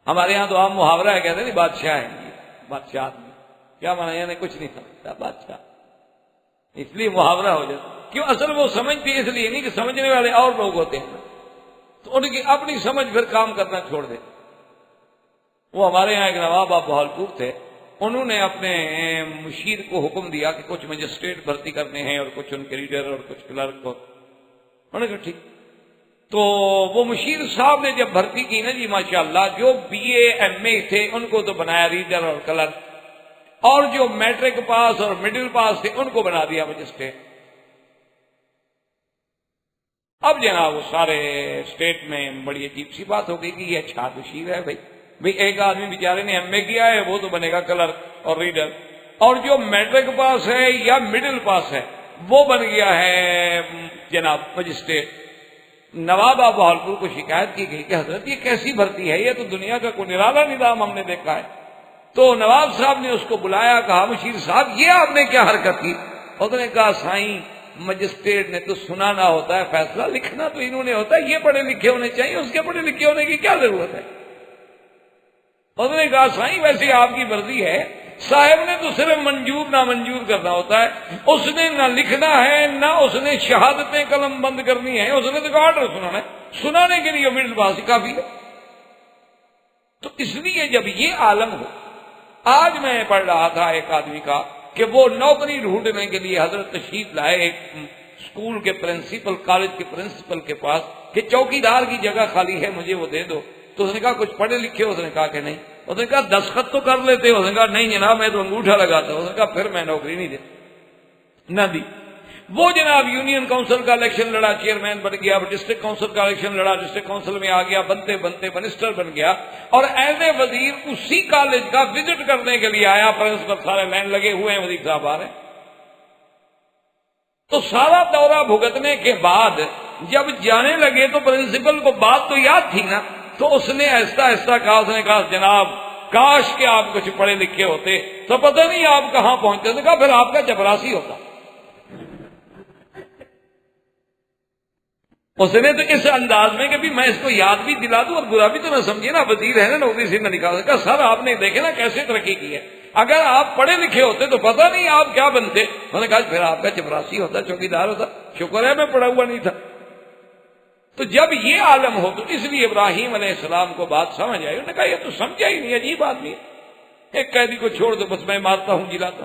ہمارے یہاں تو عام محاورہ ہے، کہتے ہیں نہیں بادشاہ ہے بادشاہ آدمی. کیا مانا؟ یعنی کچھ نہیں سمجھتا بادشاہ، اس لیے محاورہ ہو جاتا. کیوں؟ اصل وہ سمجھتے اس لیے نہیں کہ سمجھنے والے اور لوگ ہوتے ہیں، تو ان کی اپنی سمجھ پھر کام کرنا چھوڑ دے. وہ ہمارے یہاں ایک نواب آپ بہالپور تھے، انہوں نے اپنے مشیر کو حکم دیا کہ کچھ مجسٹریٹ بھرتی کرنے ہیں اور کچھ ان کے ریڈر اور کچھ کلرک کو. انہوں نے کہا ٹھیک. تو وہ مشیر صاحب نے جب بھرتی کی نا جی ماشاءاللہ، جو بی اے ایم اے تھے ان کو تو بنایا ریڈر اور کلرک، اور جو میٹرک پاس اور مڈل پاس تھے ان کو بنا دیا مجسٹریٹ. اب جناب وہ سارے اسٹیٹ میں بڑی عجیب سی بات ہو گئی کہ یہ اچھا مشیر ہے بھائی ایک آدمی بیچارے نے ایم اے کیا ہے وہ تو بنے گا کلرک اور ریڈر، اور جو میٹرک پاس ہے یا مڈل پاس ہے وہ بن گیا ہے جناب مجسٹریٹ. نواب بہالپور کو شکایت کی گئی کہ حضرت یہ کیسی بھرتی ہے؟ یہ تو دنیا کا کوئی نرالا نظام ہم نے دیکھا ہے. تو نواب صاحب نے اس کو بلایا، کہا مشیر صاحب یہ آپ نے کیا حرکت کی؟ اس نے کہا سائیں مجسٹریٹ نے تو سنانا ہوتا ہے فیصلہ، لکھنا تو انہوں نے ہوتا ہے، یہ پڑھے لکھے ہونے چاہیے، اس کے پڑھے لکھے ہونے کی کیا ضرورت ہے؟ اس نے کہا سائیں ویسے آپ کی مرضی ہے، صاحب نے تو صرف منظور نامنظور کرنا ہوتا ہے، اس نے نہ لکھنا ہے نہ اس نے شہادتیں قلم بند کرنی ہے، اس نے تو کہا آرڈر سنانا ہے، سنانے کے لیے مڈل پاس کافی ہے. تو اس لیے جب یہ عالم ہو، آج میں پڑھ رہا تھا ایک آدمی کا کہ وہ نوکری ڈھونڈنے کے لیے حضرت تشریف لائے ایک اسکول کے پرنسپل، کالج کے پرنسپل کے پاس کہ چوکیدار کی جگہ خالی ہے مجھے وہ دے دو. تو اس نے کہا کچھ پڑھے لکھے؟ اس نے کہا کہ نہیں. اس نے کہا دستخط تو کر لیتے؟ اس نے کہا نہیں جناب میں تو انگوٹھا لگاتا. اس نے کہا پھر میں نوکری نہیں نہ دی. وہ جناب یونین کونسل کا الیکشن لڑا، چیئرمین بن گیا، ڈسٹرکٹ کونسل کا الیکشن لڑا، ڈسٹرکٹ کونسل میں آ گیا، بنتے بنتے منسٹر بن گیا، اور ایز اے وزیر اسی کالج کا وزٹ کرنے کے لیے آیا. پرنسپل سارے لائن لگے ہوئے ہیں، وزیر صاحب آ رہے ہیں. تو سارا دورہ بھگتنے کے بعد جب جانے لگے تو پرنسپل کو بات تو یاد تھی نا، تو اس نے ایسا ایسا کہا، اس نے کہا جناب کاش کہ آپ کچھ پڑھے لکھے ہوتے تو پتہ نہیں آپ کہاں پہنچتے. اس نے کہا پھر آپ کا چپراسی ہوتا. اس نے تو اس انداز میں کہ بھی میں اس کو یاد بھی دلا دوں اور برا بھی تو نہ سمجھے نا، وزیر ہے نا، نوکری سے نہ نکال. کہا سر آپ نے دیکھے نا کیسے ترقی کی ہے، اگر آپ پڑھے لکھے ہوتے تو پتہ نہیں آپ کیا بنتے. انہوں نے کہا پھر آپ کا چپراسی ہوتا، چوکیدار ہوتا. شکر ہے میں پڑھا ہوا نہیں تھا. تو جب یہ عالم ہو تو اس لیے ابراہیم علیہ السلام کو بات سمجھ آئی. انہوں نے کہا یہ تو سمجھا ہی نہیں، عجیب آدمی ہے، ایک قیدی کو چھوڑ دو بس میں مارتا ہوں جلاتا.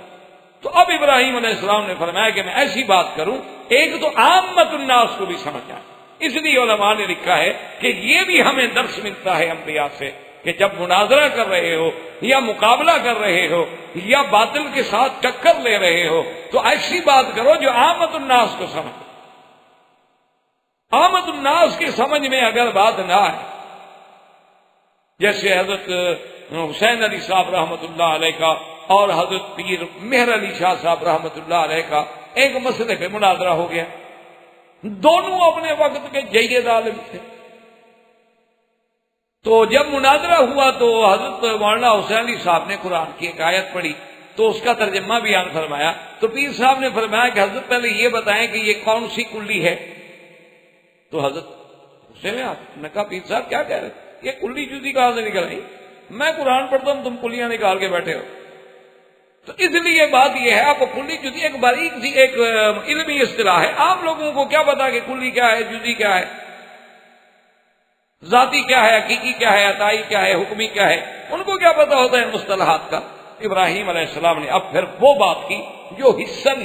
تو اب ابراہیم علیہ السلام نے فرمایا کہ میں ایسی بات کروں ایک تو عامت الناس کو بھی سمجھ آئے. اس لیے علماء نے لکھا ہے کہ یہ بھی ہمیں درس ملتا ہے انبیاء سے کہ جب مناظرہ کر رہے ہو یا مقابلہ کر رہے ہو یا باطل کے ساتھ ٹکر لے رہے ہو تو ایسی بات کرو جو عامت الناس کو سمجھ. عامت الناس کی سمجھ میں اگر بات نہ آئے، جیسے حضرت حسین علی صاحب رحمۃ اللہ علیہ کا اور حضرت پیر مہر علی شاہ صاحب رحمۃ اللہ علیہ کا ایک مسئلے پہ مناظرہ ہو گیا. دونوں اپنے وقت کے جید عالم تھے. تو جب مناظرہ ہوا تو حضرت مولانا حسین علی صاحب نے قرآن کی ایک آیت پڑھی تو اس کا ترجمہ بیان فرمایا. تو پیر صاحب نے فرمایا کہ حضرت پہلے یہ بتائیں کہ یہ کون سی کلی ہے. تو حضرت حسین نے کہا پیر صاحب کیا کہہ رہے یہ کلی جزی کہاں سے نکل رہی؟ میں قرآن پڑھتا ہوں تم کلیاں نکال کے بیٹھے ہو. تو اس لیے بات یہ ہے آپ کلی جزی ایک باریک سی ایک علمی اصطلاح ہے، آپ لوگوں کو کیا پتا کہ کلی کیا ہے جزی کیا ہے. ذاتی کیا ہے، حقیقی کیا ہے، عطائی کیا ہے، حکمی کیا ہے، ان کو کیا پتا ہوتا ہے مصطلحات کا؟ ابراہیم علیہ السلام نے اب پھر وہ بات کی جو حسن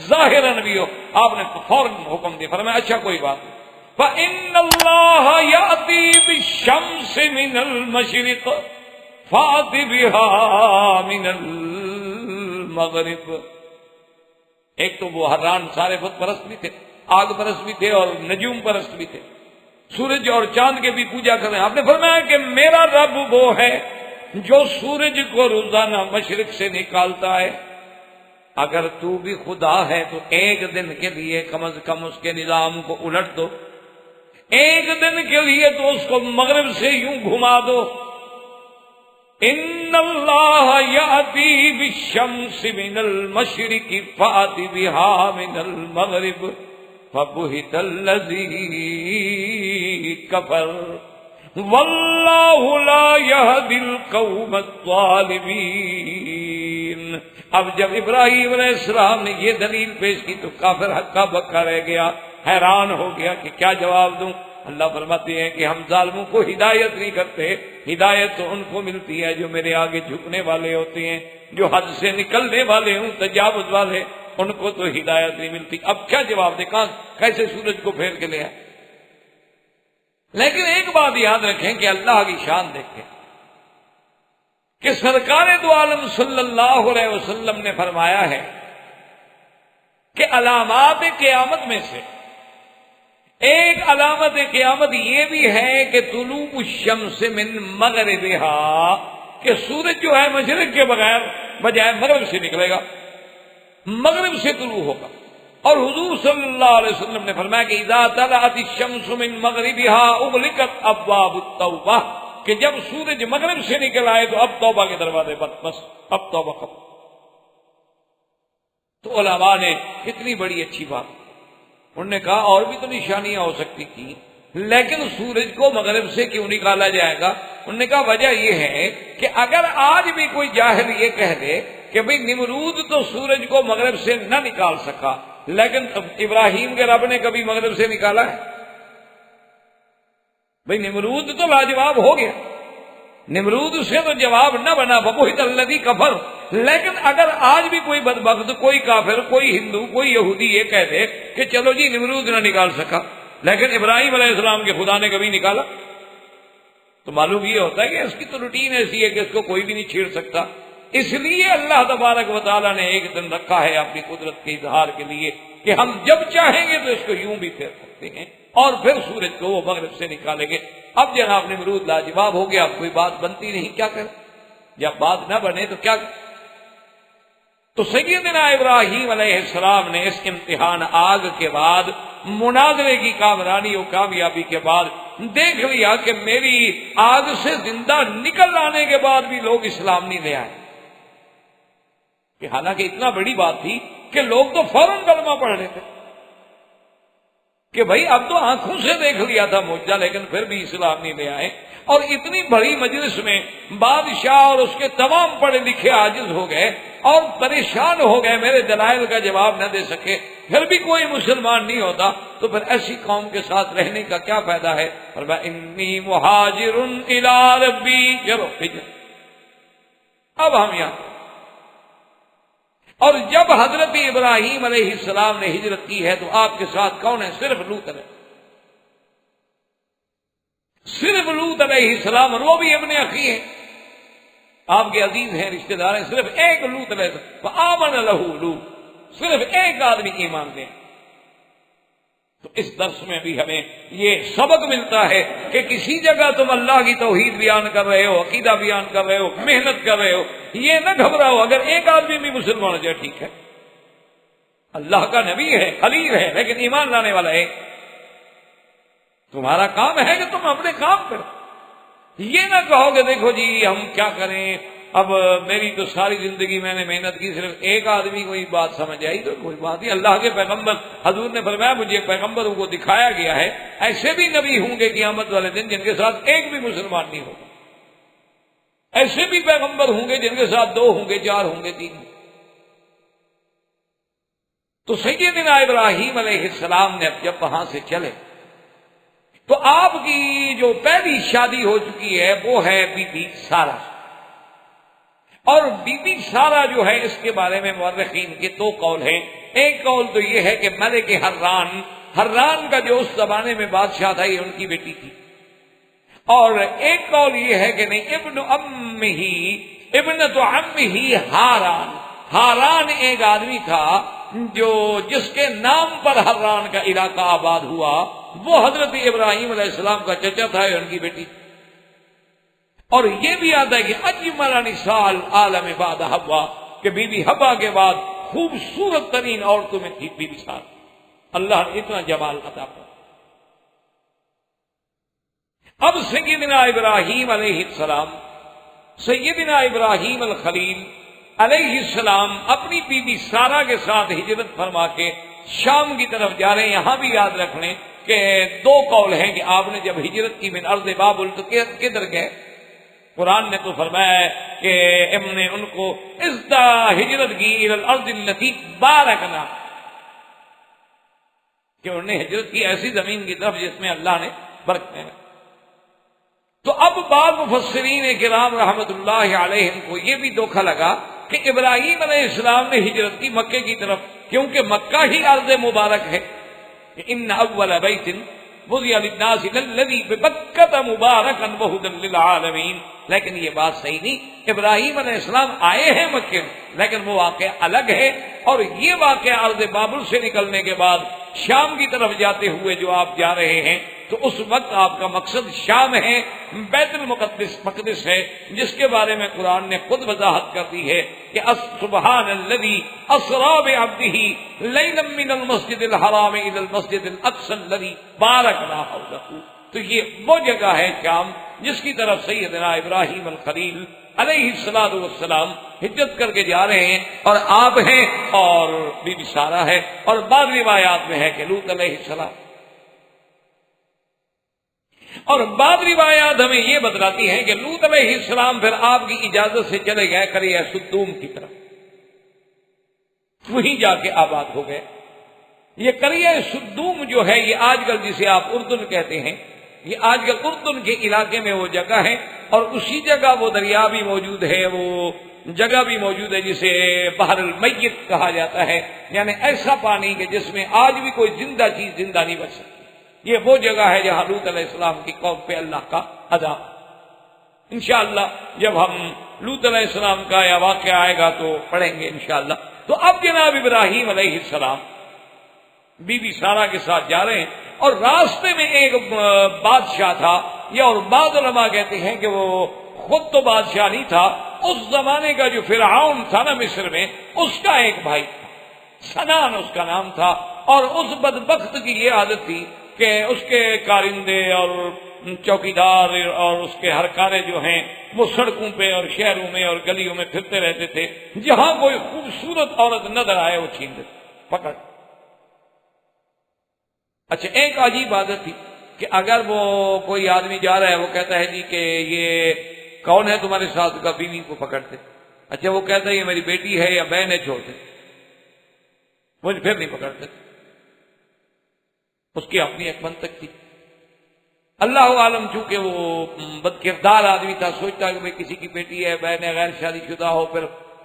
ظاہراً بھی ہو، آپ نے فوراً حکم دیا، فرمایا اچھا کوئی بات نہیں، فَإِنَّ اللَّهَ يَأْتِي بِالشَّمْسِ مِنَ الْمَشْرِقِ فَأْتِ بِهَا مِنَ الْمَغْرِبِ۔ ایک تو وہ حران سارے بت پرست بھی تھے، آگ پرست بھی تھے اور نجوم پرست بھی تھے، سورج اور چاند کے بھی پوجا کر رہے ہیں۔ آپ نے فرمایا کہ میرا رب وہ ہے جو سورج کو روزانہ مشرق سے نکالتا ہے، اگر تو بھی خدا ہے تو ایک دن کے لیے کم از کم اس کے نظام کو الٹ دو، ایک دن کے لیے تو اس کو مغرب سے یوں گھما دو۔ ان اللہ یأتی بالشمس من المشرق فأت بها من المغرب فبہت الذی کفر واللہ لا یہدی القوم الظالمین۔ اب جب ابراہیم علیہ السلام نے یہ دلیل پیش کی تو کافر ہکا بکا رہ گیا، حیران ہو گیا کہ کیا جواب دوں۔ اللہ فرماتے ہیں کہ ہم ظالموں کو ہدایت نہیں کرتے، ہدایت تو ان کو ملتی ہے جو میرے آگے جھکنے والے ہوتے ہیں، جو حد سے نکلنے والے ہوں، تجاوز والے، ان کو تو ہدایت نہیں ملتی۔ اب کیا جواب دے، کہاں کیسے سورج کو پھیر کے لے آئے؟ لیکن ایک بات یاد رکھیں کہ اللہ کی شان دیکھیں کہ سرکار دو عالم صلی اللہ علیہ وسلم نے فرمایا ہے کہ علامات قیامت میں سے ایک علامت قیامت یہ بھی ہے کہ طلوع الشمس من مغربہا، کہ سورج جو ہے مشرق کے بجائے مغرب سے نکلے گا، مغرب سے طلوع ہوگا۔ اور حضور صلی اللہ علیہ وسلم نے فرمایا کہ اذا طلعت الشمس من مغربہا اغلقت ابواب التوبہ، کہ جب سورج مغرب سے نکل آئے تو اب توبہ کے دروازے بند، بس اب توبہ ختم۔ تو علماء نے کتنی بڑی اچھی بات، انہوں نے کہا اور بھی تو نشانیاں ہو سکتی تھیں، لیکن سورج کو مغرب سے کیوں نکالا جائے گا؟ انہوں نے کہا وجہ یہ ہے کہ اگر آج بھی کوئی جاہل یہ کہہ دے کہ بھئی نمرود تو سورج کو مغرب سے نہ نکال سکا، لیکن ابراہیم کے رب نے کبھی مغرب سے نکالا ہے؟ بھئی نمرود تو لاجواب ہو گیا، نمرود سے تو جواب نہ بنا، فبہت الذی کفر۔ لیکن اگر آج بھی کوئی بدبخت، کوئی کافر، کوئی ہندو، کوئی یہودی یہ کہہ دے کہ چلو جی نمرود نہ نکال سکا لیکن ابراہیم علیہ السلام کے خدا نے کبھی نکالا، تو معلوم یہ ہوتا ہے کہ اس کی تو روٹین ایسی ہے کہ اس کو کوئی بھی نہیں چھیڑ سکتا۔ اس لیے اللہ تبارک و تعالیٰ نے ایک دن رکھا ہے اپنی قدرت کے اظہار کے لیے کہ ہم جب چاہیں گے تو اس کو یوں بھی پھیر سکتے ہیں اور پھر سورج کو وہ مغرب سے نکالیں گے۔ اب جناب نمرود لاجواب ہو گیا، اب کوئی بات بنتی نہیں، کیا کریں؟ جب بات نہ بنے تو کیا کریں؟ تو سیدنا ابراہیم علیہ السلام نے اس امتحان آگ کے بعد، مناظرے کی کامرانی و کامیابی کے بعد دیکھ لیا کہ میری آگ سے زندہ نکل آنے کے بعد بھی لوگ اسلام نہیں لے آئے، کہ حالانکہ اتنا بڑی بات تھی کہ لوگ تو فوراً کلمہ پڑھ رہے تھے کہ بھائی اب تو آنکھوں سے دیکھ لیا تھا معجزہ، لیکن پھر بھی اسلام نہیں لے آئے۔ اور اتنی بڑی مجلس میں بادشاہ اور اس کے تمام پڑھے لکھے عاجز ہو گئے اور پریشان ہو گئے، میرے دلائل کا جواب نہ دے سکے، پھر بھی کوئی مسلمان نہیں ہوتا، تو پھر ایسی قوم کے ساتھ رہنے کا کیا فائدہ ہے؟ فرمایا انی مہاجر الی ربی، چلو ہجرت۔ اب ہم یہاں، اور جب حضرت ابراہیم علیہ السلام نے ہجرت کی ہے تو آپ کے ساتھ کون ہے؟ صرف لوط علیہ، صرف لوط علیہ السلام، اور وہ بھی ابن اخی ہیں، آپ کے عزیز ہیں، رشتہ دار ہیں، صرف ایک لوط علیہ السلام، فآمن لہ لوط، صرف ایک آدمی ایمان دے۔ تو اس درس میں بھی ہمیں یہ سبق ملتا ہے کہ کسی جگہ تم اللہ کی توحید بیان کر رہے ہو، عقیدہ بیان کر رہے ہو، محنت کر رہے ہو، یہ نہ گھبراؤ اگر ایک آدمی بھی مسلمان ہو جائے، ٹھیک ہے، اللہ کا نبی ہے، خلیل ہے، لیکن ایمان لانے والا ہے۔ تمہارا کام ہے کہ تم اپنے کام کرو، یہ نہ کہو کہ دیکھو جی ہم کیا کریں، اب میری تو ساری زندگی میں نے محنت کی، صرف ایک آدمی کو بات سمجھ آئی تو کوئی بات نہیں۔ اللہ کے پیغمبر حضور نے فرمایا مجھے پیغمبروں کو دکھایا گیا ہے ایسے بھی نبی ہوں گے قیامت والے دن جن کے ساتھ ایک بھی مسلمان نہیں ہوگا، ایسے بھی پیغمبر ہوں گے جن کے ساتھ 2 ہوں گے، 4 ہوں گے، 3 ہوں گے۔ تو سیدنا ابراہیم علیہ السلام نے اب جب وہاں سے چلے تو آپ کی جو پہلی شادی ہو چکی ہے وہ ہے بی بی سارہ، اور بی بی سارہ جو ہے اس کے بارے میں مورخین کے دو قول ہیں۔ ایک قول تو یہ ہے کہ ملک حران کا جو اس زمانے میں بادشاہ تھا یہ ان کی بیٹی تھی، اور ایک قول یہ ہے کہ نہیں، ابنت عمہ ہاران ایک آدمی تھا جس کے نام پر حران کا علاقہ آباد ہوا، وہ حضرت ابراہیم علیہ السلام کا چچا تھا، اور ان کی بیٹی تھی۔ اور یہ بھی آتا ہے کہ اجمل نساء العالم بعد حوا، کہ بی بی حوا کے بعد خوبصورت ترین عورتوں میں تھی بی بی سارہ۔ اللہ نے اتنا جمال عطا کیا۔ اب سیدنا ابراہیم علیہ السلام، سیدنا ابراہیم الخلیل علیہ السلام اپنی بی بی سارہ کے ساتھ ہجرت فرما کے شام کی طرف جا رہے ہیں۔ یہاں بھی یاد رکھ لیں کہ دو قول ہیں کہ آپ نے جب ہجرت کی من ارض بابل تو کدھر گئے؟ قرآن نے تو فرمایا ہے کہ ہم نے ان کو ازدا ہجرت کی الی الارض التي بارکنا، کہ انہوں نے ہجرت کی ایسی زمین کی طرف جس میں اللہ نے برکتیں رکھی۔ تو اب بعض مفسرین کرام رحمت اللہ علیہم کو یہ بھی دھوکا لگا کہ ابراہیم علیہ السلام نے ہجرت کی مکے کی طرف، کیونکہ مکہ ہی ارض مبارک ہے۔ ان اول بیت وضع للناس الذی ببکۃ مبارکا وہدی للعالمین، لیکن یہ بات صحیح نہیں۔ ابراہیم علیہ السلام آئے ہیں مکے میں، لیکن وہ واقعہ الگ ہے، اور یہ واقعہ ارض بابل سے نکلنے کے بعد شام کی طرف جاتے ہوئے جو آپ جا رہے ہیں، تو اس وقت آپ کا مقصد شام ہے، بیت المقدس ہے، جس کے بارے میں قرآن نے خود وضاحت کر دی ہے کہ سبحان الذی اسری بعبدہ لیلا من المسجد الحرام الی المسجد الاقصی الذی بارکنا حولہ۔ تو یہ وہ جگہ ہے شام جس کی طرف سیدنا ابراہیم الخلیل علیہ الصلوۃ والسلام ہجرت کر کے جا رہے ہیں، اور آپ ہیں اور بی بی سارہ ہے، اور بعض روایات میں ہے کہ لوط علیہ السلام، اور بعض روایات ہمیں یہ بتلاتی ہیں کہ لوط علیہ السلام پھر آپ کی اجازت سے چلے گئے قریہ سدوم کی طرف، وہیں جا کے آباد ہو گئے۔ یہ قریہ سدوم جو ہے، یہ آج کل جسے آپ اردن کہتے ہیں، یہ آج کل اردن کے علاقے میں وہ جگہ ہے، اور اسی جگہ وہ دریا بھی موجود ہے، وہ جگہ بھی موجود ہے جسے بحر المیت کہا جاتا ہے، یعنی ایسا پانی کہ جس میں آج بھی کوئی زندہ چیز زندہ نہیں بچ سکتی۔ یہ وہ جگہ ہے جہاں لوط علیہ السلام کی قوم پہ اللہ کا عذاب۔ انشاءاللہ جب ہم لوط علیہ السلام کا یا واقعہ آئے گا تو پڑھیں گے انشاءاللہ۔ تو اب جناب ابراہیم علیہ السلام بی بی سارہ کے ساتھ جا رہے ہیں، اور راستے میں ایک بادشاہ تھا، یا اور بعض علماء کہتے ہیں کہ وہ خود تو بادشاہ نہیں تھا، اس زمانے کا جو فرعون تھا نا مصر میں، اس کا ایک بھائی تھا، سنان اس کا نام تھا، اور اس بدبخت کی یہ عادت تھی کہ اس کے کارندے اور چوکیدار اور اس کے ہرکارے جو ہیں وہ سڑکوں پہ اور شہروں میں اور گلیوں میں پھرتے رہتے تھے، جہاں کوئی خوبصورت عورت نظر آئے وہ چھین لیتے پکڑ۔ اچھا، ایک عجیب عادت تھی کہ اگر وہ کوئی آدمی جا رہا ہے، وہ کہتا ہے جی کہ یہ کون ہے تمہارے ساتھ کا، بیوی کو پکڑتے۔ اچھا، وہ کہتا ہے یہ میری بیٹی ہے یا بہن ہے، چھوڑتے، مجھے پھر نہیں پکڑتے۔ اس کی اپنی ایک منطق تھی۔ اللہ عالم چونکہ وہ بد کردار آدمی تھا، سوچتا کہ میں کسی کی بیٹی ہے، بہن ہے، غیر شادی شدہ ہو، پھر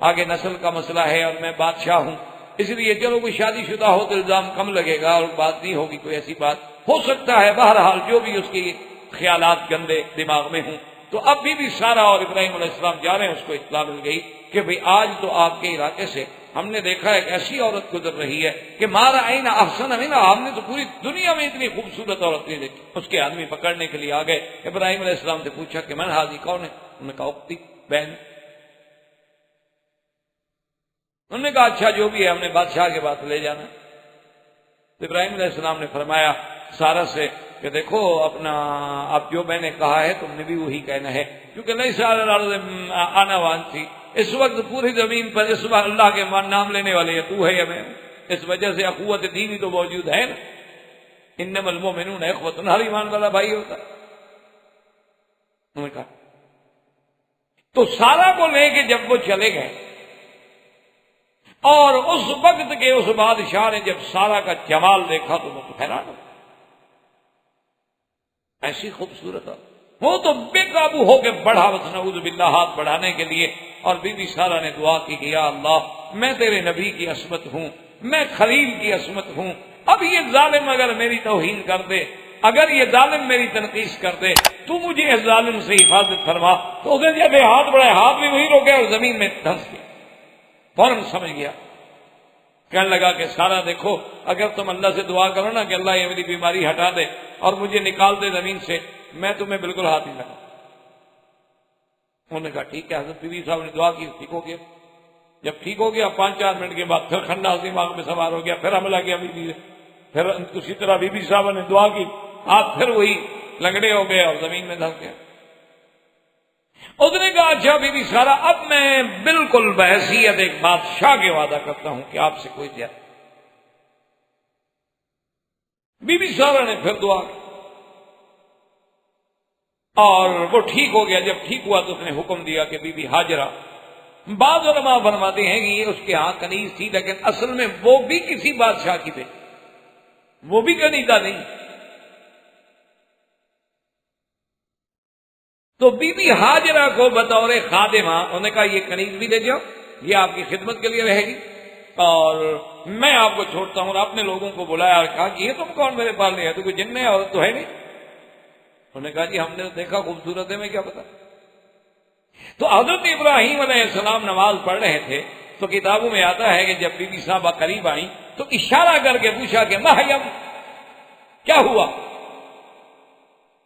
آگے نسل کا مسئلہ ہے اور میں بادشاہ ہوں، اس لیے چلو کوئی شادی شدہ ہو تو الزام کم لگے گا اور بات نہیں ہوگی، کوئی ایسی بات ہو سکتا ہے۔ بہرحال جو بھی اس کی خیالات گندے دماغ میں ہوں، تو اب بھی سارہ اور ابراہیم علیہ السلام جا رہے ہیں، اس کو اطلاع مل گئی کہ بھئی آج تو آپ کے علاقے سے ہم نے دیکھا ایک ایسی عورت گزر رہی ہے کہ مارا عین احسن منہا، ہم نے تو پوری دنیا میں اتنی خوبصورت عورت نہیں دیکھی۔ اس کے آدمی پکڑنے کے لیے آ گئے، ابراہیم علیہ السلام سے پوچھا کہ من ہذی، کون ہے؟ انہوں نے کہا اختی، بہن۔ انہوں نے کہا اچھا جو بھی ہے، ہم نے بادشاہ کے پاس لے جانا۔ تو ابراہیم علیہ السلام نے فرمایا سارہ سے کہ دیکھو اپنا اب جو میں نے کہا ہے تم نے بھی وہی کہنا ہے، کیونکہ نہیں سارا آنا وان تھی اس وقت پوری زمین پر، اس وقت اللہ کے نام لینے والے تو ہے یا میں، اس وجہ سے اخوت دینی تو موجود ہے نا، انما المؤمنون اخوۃ، ہر ایمان والا بھائی ہوتا۔ انہوں نے کہا تو سارہ کو لے کے جب وہ چلے گئے، اور اس وقت کے اس بادشاہ نے جب سارہ کا جمال دیکھا تو وہ حیران ہو، ایسی خوبصورت وہ تو بے قابو ہو کے بڑھا، بس نعوذ باللہ ہاتھ بڑھانے کے لیے، اور بی بی سارہ نے دعا کی کہ یا اللہ میں تیرے نبی کی عصمت ہوں، میں خلیل کی عصمت ہوں، اب یہ ظالم اگر میری توہین کر دے، اگر یہ ظالم میری تنقیص کر دے، تو مجھے اس ظالم سے حفاظت فرما۔ تو اس نے جب ہاتھ بڑھائے، ہاتھ بھی وہی روکے اور زمین میں دھنس گیا، فوراً سمجھ گیا، کہنے لگا کہ سارا دیکھو، اگر تم اللہ سے دعا کرو نا کہ اللہ یہ میری بیماری ہٹا دے اور مجھے نکال دے زمین سے، میں تمہیں بالکل ہاتھ نہیں لگا۔ انہوں نے کہا ٹھیک ہے۔ حضرت بی بی صاحب نے دعا کی، ٹھیک ہو گیا۔ جب ٹھیک ہو گیا 5-4 منٹ کے بعد پھر خناس دماغ میں سوار ہو گیا، پھر حملہ کیا بی بی نے، پھر اسی طرح بی بی صاحب نے دعا کی، ہاتھ پھر وہی لنگڑے ہو گئے اور زمین میں دھنس گیا۔ اس نے کہا اچھا بی بی سارا، اب میں بالکل بحیثیت ایک بادشاہ کے وعدہ کرتا ہوں کہ آپ سے کوئی زیادہ۔ بی بی سارا نے پھر دعا کی اور وہ ٹھیک ہو گیا۔ جب ٹھیک ہوا تو اس نے حکم دیا کہ بی بی ہاجرہ، بعض علماء فرماتے ہیں کہ یہ اس کے ہاں کنیز تھی، لیکن اصل میں وہ بھی کسی بادشاہ کی تھی، وہ بھی کنیزہ نہیں۔ تو بی بی ہاجرہ کو بطور خادمہ انہوں نے کہا یہ کنیز بھی لے جاؤ، یہ آپ کی خدمت کے لیے رہے گی، اور میں آپ کو چھوڑتا ہوں۔ اور اپنے لوگوں کو بلایا اور کہا کہ یہ تم کون میرے پاس لے ہے، تو کوئی جن میں عورت تو ہے نہیں۔ انہوں نے کہا جی ہم نے دیکھا خوبصورت ہے، میں کیا پتا۔ تو حضرت ابراہیم علیہ السلام نماز پڑھ رہے تھے تو کتابوں میں آتا ہے کہ جب بی بی صاحبہ قریب آئیں تو اشارہ کر کے پوچھا کہ مہیم، کیا ہوا؟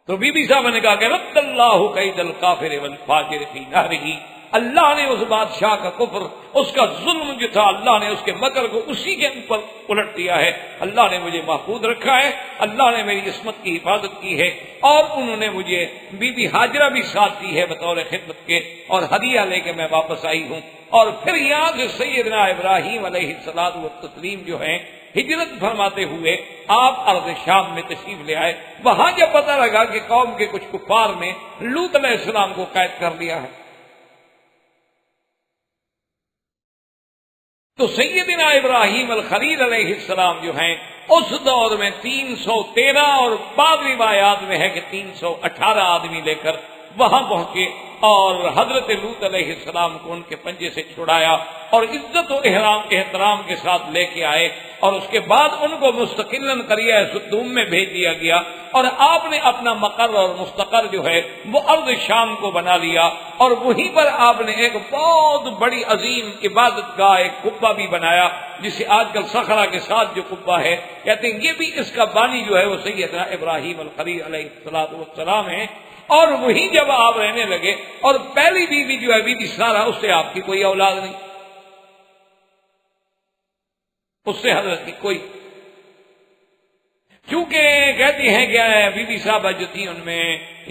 تو بی بی صاحبہ نے کہا کہ رد اللہ کید الکافر والفاجر فی نہرہ، اللہ نے اس بادشاہ کا کفر، اس کا ظلم جو تھا، اللہ نے اس کے مکر کو اسی کے اوپر الٹ دیا ہے۔ اللہ نے مجھے محفوظ رکھا ہے، اللہ نے میری عصمت کی حفاظت کی ہے، اور انہوں نے مجھے بی بی ہاجرہ بھی ساتھ دی ہے بطور خدمت کے، اور ہدیہ لے کے میں واپس آئی ہوں۔ اور پھر یہاں سے سیدنا ابراہیم علیہ الصلوۃ والتسلیم جو ہیں ہجرت فرماتے ہوئے آپ ارض شام میں تشریف لے آئے۔ وہاں جب پتہ لگا کہ قوم کے کچھ کفار نے لوط علیہ السلام کو قید کر لیا ہے، تو سیدنا ابراہیم الخلیل علیہ السلام جو ہیں اس دور میں 313 اور بعض روایات میں ہے کہ 318 آدمی لے کر وہاں پہنچے، اور حضرت لوط علیہ السلام کو ان کے پنجے سے چھڑایا اور عزت و احترام کے ساتھ لے کے آئے، اور اس کے بعد ان کو مستقلاً قریہ سدوم میں بھیج دیا گیا، اور آپ نے اپنا مقر اور مستقر جو ہے وہ ارض شام کو بنا لیا، اور وہیں پر آپ نے ایک بہت بڑی عظیم عبادت کا ایک قبہ بھی بنایا، جسے آج کل صخرہ کے ساتھ جو قبہ ہے کہتے ہیں یہ بھی اس کا بانی جو ہے وہ سیدنا ابراہیم الخلیل علیہ السلام ہے۔ اور وہیں جب آپ رہنے لگے، اور پہلی بیوی جو ہے بی بی سارہ، اس سے آپ کی کوئی اولاد نہیں، اس سے حضرت کی کوئی، کیونکہ کہتی ہیں کہ بی بی صاحبہ جو تھی ان میں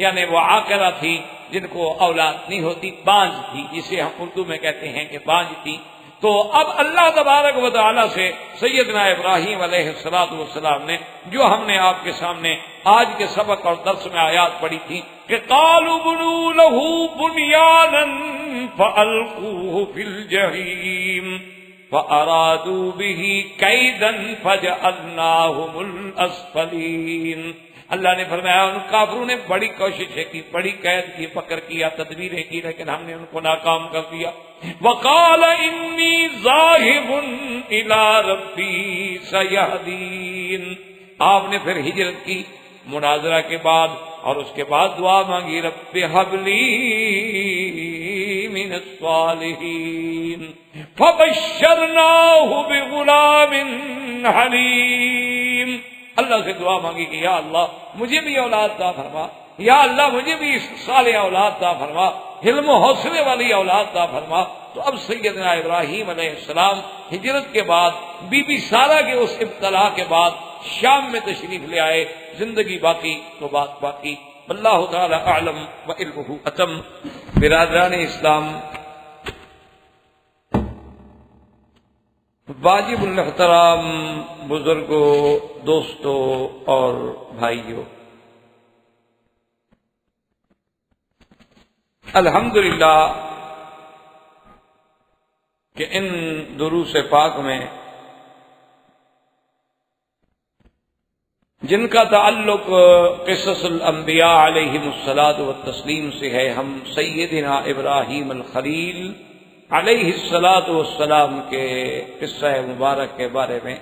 یعنی وہ عاقرہ تھی، جن کو اولاد نہیں ہوتی، بانج تھی، جسے ہم اردو میں کہتے ہیں کہ بانج تھی۔ تو اب اللہ تبارک و تعالیٰ سے سیدنا ابراہیم علیہ السلام نے جو ہم نے آپ کے سامنے آج کے سبق اور درس میں آیات پڑھی تھی کہ قالوا بنوا له بنيانا فألقوه في الجحيم فأرادوا به كيدا فجعلناهم الأسفلين۔ اللہ نے فرمایا ان کافروں نے بڑی کوششیں کی، بڑی قید کی، فکر کیا، تدبیریں کی، لیکن ہم نے ان کو ناکام کر دیا۔ وقال انی ذاہب الی ربی سیہدین، آپ نے پھر ہجرت کی مناظرہ کے بعد، اور اس کے بعد دعا مانگی رب ھب لی من الصالحین فبشرناہ بغلام حلیم۔ اللہ سے دعا مانگی کہ یا اللہ مجھے بھی اولاد عطا فرما، یا اللہ مجھے بھی صالح اولاد عطا فرما، حلم و حوصلے والی اولاد عطا فرما۔ تو اب سیدنا ابراہیم علیہ السلام ہجرت کے بعد بی بی سارہ کے اس ابتلا کے بعد شام میں تشریف لے آئے، زندگی باقی تو بات باقی۔ واللہ تعالی اعلم وعلمہ اتم۔ برادران اسلام، واجب الاحترام بزرگوں، دوستوں اور بھائیوں، الحمدللہ کہ ان دروس پاک میں جن کا تعلق قصص الانبیاء علیہم الصلاۃ والتسلیم سے ہے، ہم سیدنا ابراہیم الخلیل علیہ الصلاۃ والسلام کے قصہ مبارک کے بارے میں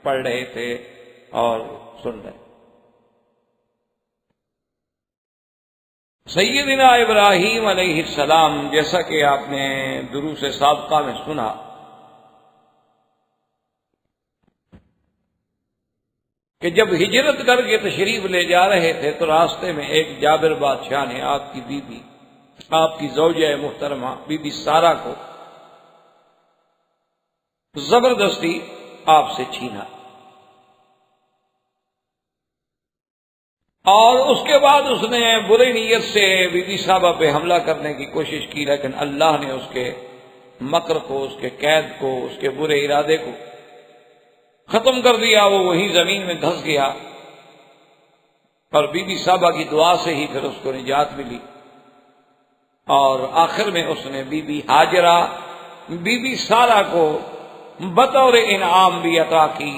پڑھ رہے تھے اور سن رہے. سیدنا ابراہیم علیہ السلام، جیسا کہ آپ نے دروس سابقہ میں سنا، کہ جب ہجرت کر کے تشریف لے جا رہے تھے تو راستے میں ایک جابر بادشاہ نے آپ کی بیوی، آپ کی زوجہ محترمہ بی بی سارہ کو زبردستی آپ سے چھینا، اور اس کے بعد اس نے بری نیت سے بی بی صاحبہ پہ حملہ کرنے کی کوشش کی، لیکن اللہ نے اس کے مکر کو، اس کے قید کو، اس کے برے ارادے کو ختم کر دیا. وہ وہیں زمین میں دھس گیا، اور بی بی صاحبہ کی دعا سے ہی پھر اس کو نجات ملی، اور آخر میں اس نے بی بی ہاجرہ، بی بی سارہ کو بطور انعام بھی عطا کی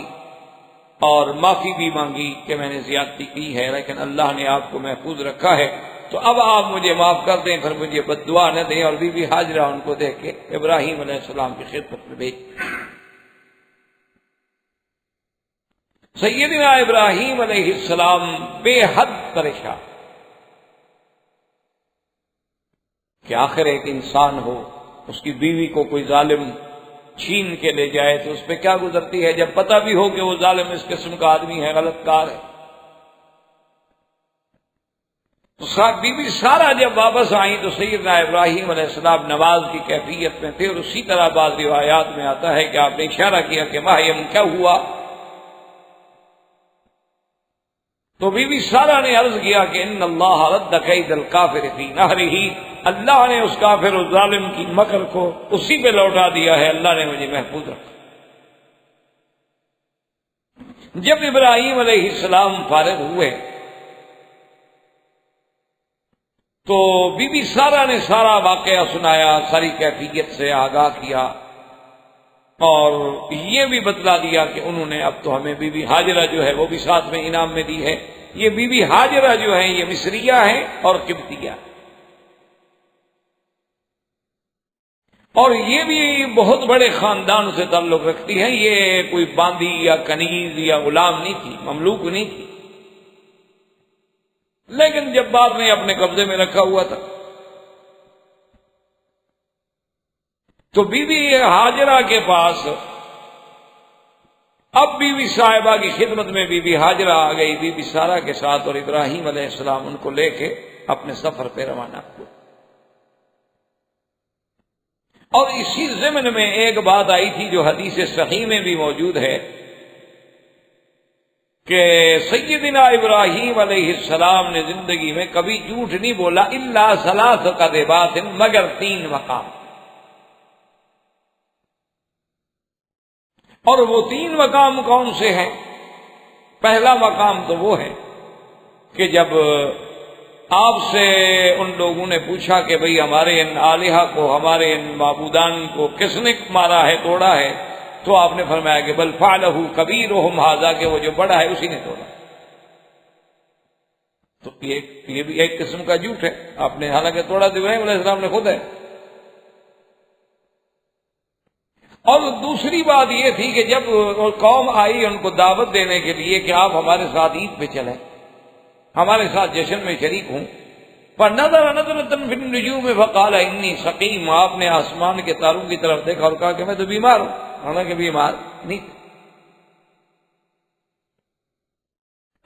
اور معافی بھی مانگی کہ میں نے زیادتی کی ہے، لیکن اللہ نے آپ کو محفوظ رکھا ہے، تو اب آپ مجھے معاف کر دیں، پھر مجھے بد دعا نہ دیں. اور بی بی ہاجرہ ان کو دیکھ کے ابراہیم علیہ السلام کی خدمت میں بھیج. سیدنا ابراہیم علیہ السلام بے حد پریشان کہ آخر ایک انسان ہو، اس کی بیوی کو کوئی ظالم چھین کے لے جائے تو اس پہ کیا گزرتی ہے، جب پتہ بھی ہو کہ وہ ظالم اس قسم کا آدمی ہے، غلط کار ہے. تو بی بی سارہ جب واپس آئیں تو سیدنا ابراہیم علیہ السلام نماز کی کیفیت میں تھے، اور اسی طرح بعض روایات میں آتا ہے کہ آپ نے اشارہ کیا کہ ماہیم کیا ہوا، تو بی بی سارہ نے عرض کیا کہ ان اللہ رد کید الکافر فی نہرہ، اللہ نے اس کافر و ظالم کی مکر کو اسی پہ لوٹا دیا ہے، اللہ نے مجھے محفوظ رکھا. جب ابراہیم علیہ السلام فارغ ہوئے تو بی بی سارہ نے سارا واقعہ سنایا، ساری کیفیت سے آگاہ کیا، اور یہ بھی بتلا دیا کہ انہوں نے اب تو ہمیں بی بی ہاجرہ جو ہے وہ بھی ساتھ میں انعام میں دی ہے. یہ بی بی ہاجرہ جو ہے یہ مصریہ ہے اور قبطیہ، اور یہ بھی بہت بڑے خاندان سے تعلق رکھتی ہیں. یہ کوئی باندی یا کنیز یا غلام نہیں تھی، مملوک نہیں تھی، لیکن جب باپ نے اپنے قبضے میں رکھا ہوا تھا تو بی بی ہاجرہ کے پاس اب بی بی صاحبہ کی خدمت میں بی بی ہاجرہ آ گئی بی بی سارہ کے ساتھ، اور ابراہیم علیہ السلام ان کو لے کے اپنے سفر پہ روانہ ہوئے. اور اسی ضمن میں ایک بات آئی تھی جو حدیث صحیح میں بھی موجود ہے کہ سیدنا ابراہیم علیہ السلام نے زندگی میں کبھی جھوٹ نہیں بولا الا ثلاث کذبات، مگر 3 مقام. اور وہ 3 مقام کون سے ہیں؟ پہلا مقام تو وہ ہے کہ جب آپ سے ان لوگوں نے پوچھا کہ بھئی ہمارے ان آلہہ کو، ہمارے ان معبودان کو کس نے مارا ہے، توڑا ہے، تو آپ نے فرمایا کہ بل فعلہ کبیرہم ھذا، کہ وہ جو بڑا ہے اسی نے توڑا. تو یہ بھی ایک قسم کا جھوٹ ہے. آپ نے حالانکہ توڑا تو ابراہیم علیہ السلام نے خود ہے. اور دوسری بات یہ تھی کہ جب قوم آئی ان کو دعوت دینے کے لیے کہ آپ ہمارے ساتھ عید پہ چلیں، ہمارے ساتھ جشن میں شریک ہوں، فنظر نظرۃ فی النجوم فقال انی سقیم، آپ نے آسمان کے تاروں کی طرف دیکھا اور کہا کہ میں تو بیمار ہوں، حالانکہ بیمار نہیں.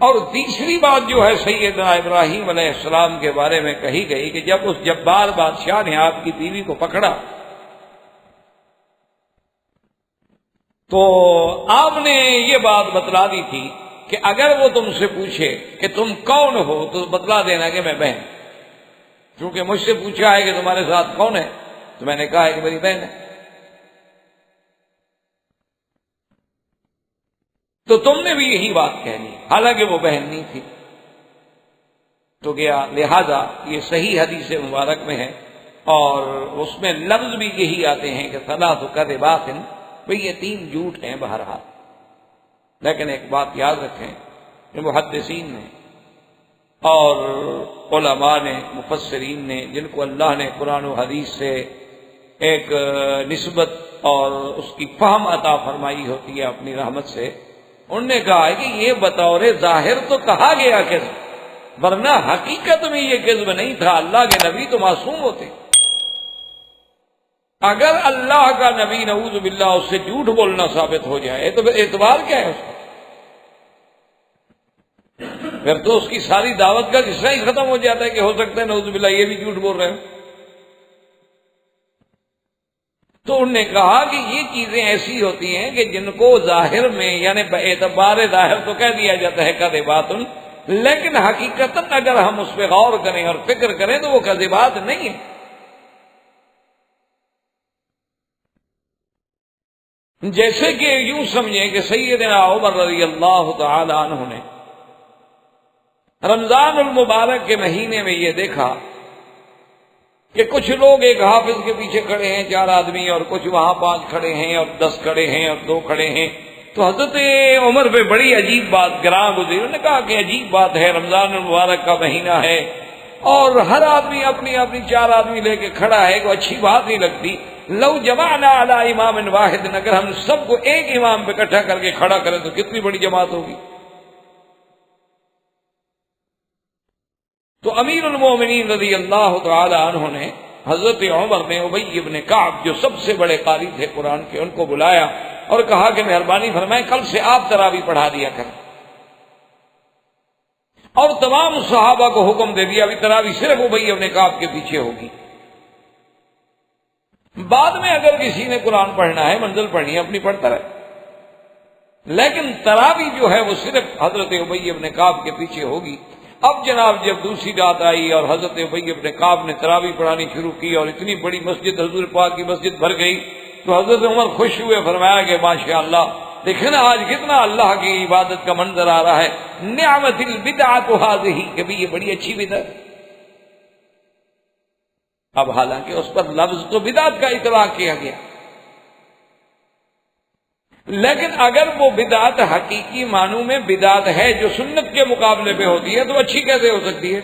اور تیسری بات جو ہے سیدنا ابراہیم علیہ السلام کے بارے میں کہی گئی کہ جب اس جبار بادشاہ نے آپ کی بیوی کو پکڑا تو آپ نے یہ بات بتلا دی تھی کہ اگر وہ تم سے پوچھے کہ تم کون ہو تو بتلا دینا کہ میں بہن، کیونکہ مجھ سے پوچھا ہے کہ تمہارے ساتھ کون ہے تو میں نے کہا ہے کہ میری بہن ہے. تو تم نے بھی یہی بات کہنی، حالانکہ وہ بہن نہیں تھی. تو گیا، لہذا یہ صحیح حدیث مبارک میں ہے اور اس میں لفظ بھی یہی آتے ہیں کہ ثلاث کذبات، بھئی یہ 3 جھوٹ ہیں بہرحال. لیکن ایک بات یاد رکھیں محدثین نے اور علماء نے، مفسرین نے، جن کو اللہ نے قرآن و حدیث سے ایک نسبت اور اس کی فہم عطا فرمائی ہوتی ہے اپنی رحمت سے، انہوں نے کہا ہے کہ یہ بطور ظاہر تو کہا گیا کذب، ورنہ حقیقت میں یہ کذب نہیں تھا، اللہ کے نبی تو معصوم ہوتے۔ اگر اللہ کا نبی نعوذ باللہ اس سے جھوٹ بولنا ثابت ہو جائے تو پھر اعتبار کیا ہے اس کا؟ پھر تو اس کی ساری دعوت کا قصہ ہی ختم ہو جاتا ہے کہ ہو سکتا ہے نعوذ باللہ یہ بھی جھوٹ بول رہے ہیں۔ تو انہوں نے کہا کہ یہ چیزیں ایسی ہوتی ہیں کہ جن کو ظاہر میں یعنی اعتبار ظاہر تو کہہ دیا جاتا ہے کذبات، لیکن حقیقتاً اگر ہم اس پہ غور کریں اور فکر کریں تو وہ کذبات نہیں ہیں۔ جیسے کہ یوں سمجھیں کہ سیدنا عمر رضی اللہ تعالی عنہ نے رمضان المبارک کے مہینے میں یہ دیکھا کہ کچھ لوگ ایک حافظ کے پیچھے کھڑے ہیں 4 آدمی، اور کچھ وہاں 5 کھڑے ہیں اور 10 کھڑے ہیں اور 2 کھڑے ہیں۔ تو حضرت عمر پہ بڑی عجیب بات گراں گزری، انہوں نے کہا کہ عجیب بات ہے، رمضان المبارک کا مہینہ ہے اور ہر آدمی اپنی اپنی 4 آدمی لے کے کھڑا ہے، کوئی اچھی بات نہیں لگتی۔ لو جمعنا علی امام واحد، اگر ہم سب کو ایک امام پہ اکٹھا کر کے کھڑا کریں تو کتنی بڑی جماعت ہوگی۔ تو امیر المومنین رضی اللہ تعالی عنہ نے حضرت عمر نے ابی ابن کعب جو سب سے بڑے قاری تھے قرآن کے، ان کو بلایا اور کہا کہ مہربانی فرمائیں کل سے آپ تراویح پڑھا دیا کریں، اور تمام صحابہ کو حکم دے دیا ابھی تراویح صرف ابی ابن کعب کے پیچھے ہوگی، بعد میں اگر کسی نے قرآن پڑھنا ہے منزل پڑھنی ہے اپنی پڑھتا رہے، لیکن تراویح جو ہے وہ صرف حضرت ابی ابن کعب کے پیچھے ہوگی۔ اب جناب جب دوسری رات آئی اور حضرت ابی ابن کعب نے تراویح پڑھانی شروع کی اور اتنی بڑی مسجد حضور پاک کی مسجد بھر گئی، تو حضرت عمر خوش ہوئے، فرمایا کہ ماشاءاللہ دیکھیں نا آج کتنا اللہ کی عبادت کا منظر آ رہا ہے، نعمت البدعۃ ھذہ، کہ بھی یہ بڑی اچھی بدعت۔ اب حالانکہ اس پر لفظ تو بدعت کا اطلاق کیا گیا، لیکن اگر وہ بدعت حقیقی معنوں میں بدعت ہے جو سنت کے مقابلے پہ ہوتی ہے تو اچھی کیسے ہو سکتی ہے؟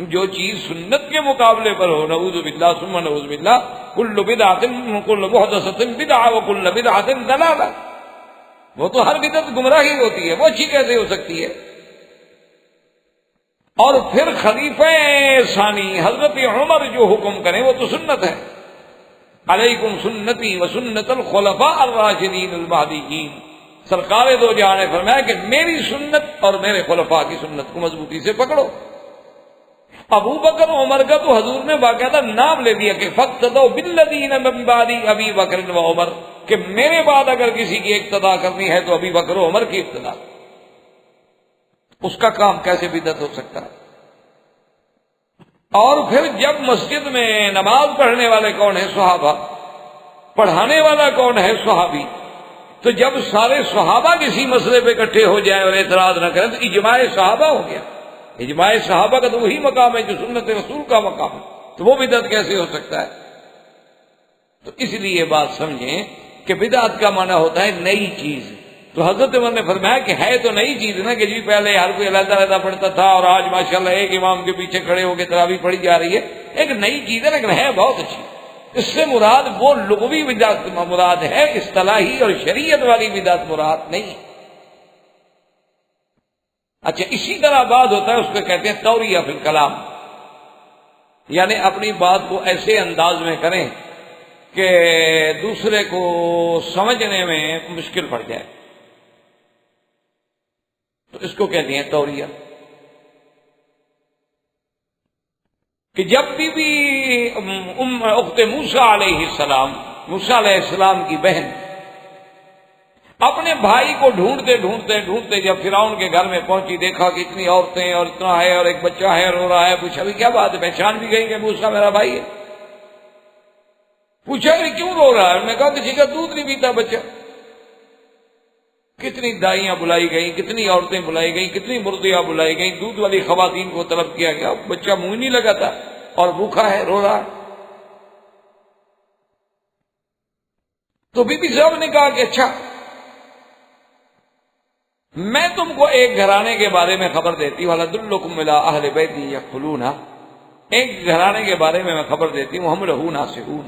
جو چیز سنت کے مقابلے پر ہو، نعوذ باللہ ثم نعوذ باللہ، کل بدعۃ کل محدثۃ بدعۃ وکل بدعۃ ضلالہ، وہ تو ہر بدعت گمراہی ہوتی ہے، وہ اچھی کیسے ہو سکتی ہے؟ اور پھر خلیفہ ثانی حضرت عمر جو حکم کریں وہ تو سنت ہے، علیکم سنتی و سنت الخلفاء الراشدین المہدیین، سرکار دو جہاں نے فرمایا کہ میری سنت اور میرے خلفاء کی سنت کو مضبوطی سے پکڑو۔ ابو بکر عمر کا تو حضور نے باقاعدہ نام لے دیا کہ فاقتدوا بالذین من بعد ابی بکر و عمر، کہ میرے بعد اگر کسی کی اقتداء کرنی ہے تو ابی بکر و عمر کی اقتداء۔ اس کا کام کیسے بدعت ہو سکتا ہے؟ اور پھر جب مسجد میں نماز پڑھنے والے کون ہیں؟ صحابہ، پڑھانے والا کون ہے؟ صحابی۔ تو جب سارے صحابہ کسی مسئلے پہ اکٹھے ہو جائیں اور اعتراض نہ کریں تو اجماع صحابہ ہو گیا۔ اجماع صحابہ کا تو وہی مقام ہے جو سنت رسول کا مقام ہے، تو وہ بدعت کیسے ہو سکتا ہے؟ تو اس لیے بات سمجھیں کہ بدعت کا معنی ہوتا ہے نئی چیز۔ تو حضرت عمر نے فرمایا کہ ہے تو نئی چیز نا، کہ جی پہلے ہر کوئی علیحدہ علیحدہ پڑھتا تھا اور آج ماشاءاللہ ایک امام کے پیچھے کھڑے ہو کے تراویح پڑھی جا رہی ہے، ایک نئی چیز ہے لیکن ہے بہت اچھی۔ اس سے مراد وہ لغوی بدعت مراد ہے، اصطلاحی اور شریعت والی بدعت مراد نہیں۔ اچھا، اسی طرح بات ہوتا ہے، اس کو کہتے ہیں توریہ فی الکلام، یعنی اپنی بات کو ایسے انداز میں کریں کہ دوسرے کو سمجھنے میں مشکل پڑ جائے، تو اس کو کہتے ہیں توریہ۔ کہ جب بھی اخت موسیٰ علیہ السلام، موسیٰ علیہ السلام کی بہن اپنے بھائی کو ڈھونڈتے ڈھونڈتے ڈھونڈتے جب فرعون کے گھر میں پہنچی، دیکھا کہ اتنی عورتیں اور اتنا ہے اور ایک بچہ ہے رو رہا ہے، پوچھا بھی کیا بات ہے؟ پہچان بھی گئی کہ موسیٰ میرا بھائی ہے۔ پوچھا بھی کیوں رو رہا ہے؟ انہوں نے کہا کسی کا دودھ نہیں پیتا بچہ۔ کتنی دائیاں بلائی گئیں، کتنی عورتیں بلائی گئیں، کتنی مرضیاں بلائی گئیں، دودھ والی خواتین کو طلب کیا گیا، بچہ منہ نہیں لگاتا اور بھوکا ہے، رو رہا ہے۔ تو بی بی صاحب نے کہا کہ اچھا میں تم کو ایک گھرانے کے بارے میں خبر دیتی ہوں، وَلَدُلُّكُمْ إِلَىٰ أَهْلِ بَيْتٍ يَدْخُلُونَ، ایک گھرانے کے بارے میں خبر دیتی ہوں، ہم لَهُ ناصحون،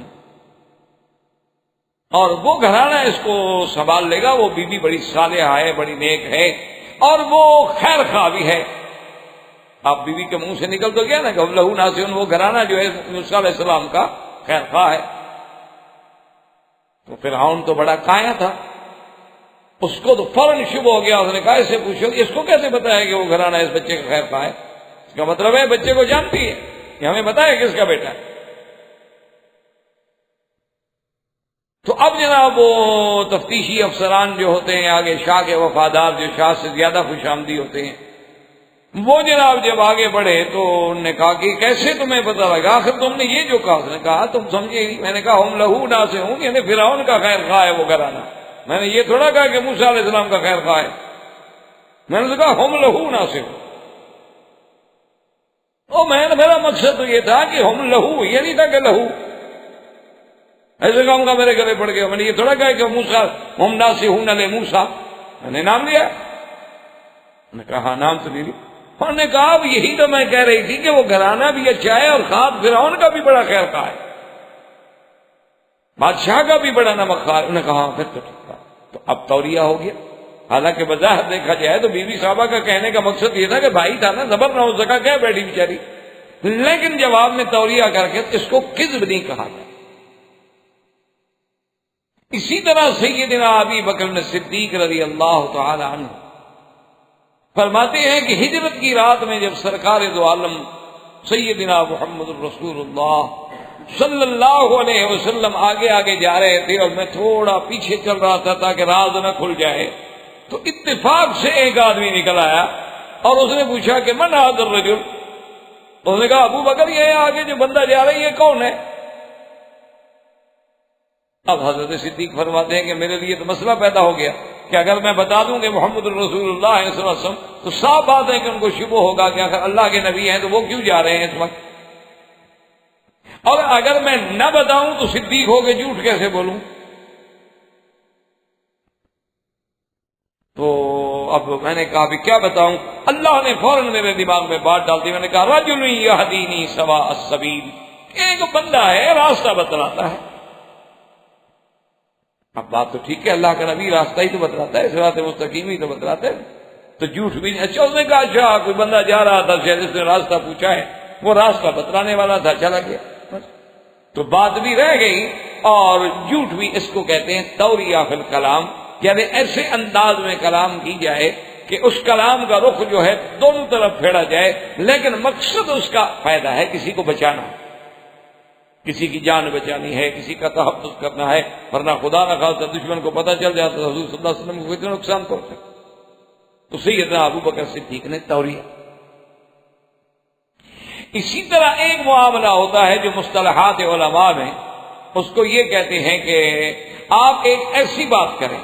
اور وہ گھرانہ اس کو سنبھال لے گا، وہ بیوی بڑی صالحہ ہے، بڑی نیک ہے، اور وہ خیر خواہ بھی ہے۔ آپ بیوی کے منہ سے نکل تو گیا نا کہ ہم لَهُ ناصحون، وہ گھرانہ جو ہے موسیٰ علیہ السلام کا خیر خواہ ہے۔ تو فرعون تو بڑا کایا تھا، اس کو تو فوراً شبہ ہو گیا، اس نے کہا اس سے پوچھو اس کو کیسے پتا ہے کہ وہ گھرانہ اس بچے کا خیر خواہ ہے؟ اس کا مطلب ہے بچے کو جانتی ہے کہ ہمیں پتا ہے کس کا بیٹا ہے۔ تو اب جناب وہ تفتیشی افسران جو ہوتے ہیں آگے، شاہ کے وفادار جو شاہ سے زیادہ خوش آمدی ہوتے ہیں، وہ جناب جب آگے بڑھے تو انہوں نے کہا کہ کیسے تمہیں پتا لگا؟ آخر تم نے یہ جو کہا، اس نے کہا تم سمجھے ہی، میں نے کہا ہم لہو ناصحون، یعنی فرعون کا خیر خواہ ہے وہ گھرانہ، میں نے یہ تھوڑا کہا کہ موسیٰ علیہ السلام کا خیر خواہ ہے، میں نے کہا ہم لہو ناصحون۔ میرا مقصد تو یہ تھا کہ ہم لہو، یہ نہیں تھا کہ لہو ایسے کام کا میرے گلے پڑ گیا، میں نے یہ تھوڑا کہا کہ موسیٰ ہم ناصحون علی موسیٰ، میں نے نام لیا، میں نے کہا ہاں نام تو لے لی، انہوں نے کہا اب یہی تو میں کہہ رہی تھی کہ وہ گھرانہ بھی اچھا ہے اور خواب فرعون کا بھی بڑا خیر خواہ ہے، بادشاہ کا بھی بڑا نمک خواہ ہے۔ انہوں نے کہا ہاں پھر تو ٹھیک ہے، تو اب توریہ ہو گیا۔ حالانکہ بظاہر دیکھا جائے تو بی بی صاحبہ کا کہنے کا مقصد یہ تھا کہ بھائی تھا نا، زبر نہ ہو سکا، کیا بیٹھی بیچاری، لیکن جواب میں توریہ کر کے اس کو کذب نہیں کہا گیا۔ اسی طرح سیدنا ابی بکر صدیق رضی اللہ تعالی عنہ فرماتے ہیں کہ ہجرت کی رات میں جب سرکار دو عالم سیدنا محمد الرسول اللہ صلی اللہ علیہ وسلم آگے آگے جا رہے تھے اور میں تھوڑا پیچھے چل رہا تھا تاکہ راز نہ کھل جائے، تو اتفاق سے ایک آدمی نکل آیا اور اس نے پوچھا کہ من ھذا الرجل، اس نے کہا ابو بکر یہ آگے جو بندہ جا رہا ہے یہ کون ہے؟ اب حضرت صدیق فرماتے ہیں کہ میرے لیے تو مسئلہ پیدا ہو گیا کہ اگر میں بتا دوں کہ محمد الرسول اللہ صلی اللہ علیہ وسلم تو صاف بات ہے کہ ان کو شبہ ہوگا کہ اگر اللہ کے نبی ہیں تو وہ کیوں جا رہے ہیں اس وقت، اور اگر میں نہ بتاؤں تو صدیق ہو کے جھوٹ کیسے بولوں؟ تو اب میں نے کہا بھی کیا بتاؤں؟ اللہ نے فوراً میرے دماغ میں بات ڈال دی، میں نے کہا رجل یہدینی سواء السبیل، ایک بندہ ہے راستہ بتلاتا ہے۔ اب بات تو ٹھیک ہے، اللہ کا نبی راستہ ہی تو بتلاتا ہے، صراط مستقیم ہی تو بتلاتا ہے، تو جھوٹ بھی نہیں۔ اچھا اس نے کہا اچھا کوئی بندہ جا رہا تھا شاید اس نے راستہ پوچھا ہے، وہ راستہ بتلانے والا تھا، چلا گیا، تو بات بھی رہ گئی اور جھوٹ بھی۔ اس کو کہتے ہیں توریہ فی الکلام، یعنی ایسے انداز میں کلام کی جائے کہ اس کلام کا رخ جو ہے دونوں طرف پھیرا جائے، لیکن مقصد اس کا فائدہ ہے، کسی کو بچانا، کسی کی جان بچانی ہے، کسی کا تحفظ کرنا ہے، ورنہ خدا نہ خواستہ دشمن کو پتہ چل جاتا تو حضور صلی اللہ علیہ وسلم کو کتنا نقصان پہنچا۔ تو سیدنا ابو بکر صدیق نے توریہ۔ اسی طرح ایک معاملہ ہوتا ہے جو مصطلحات علماء میں اس کو یہ کہتے ہیں کہ آپ ایک ایسی بات کریں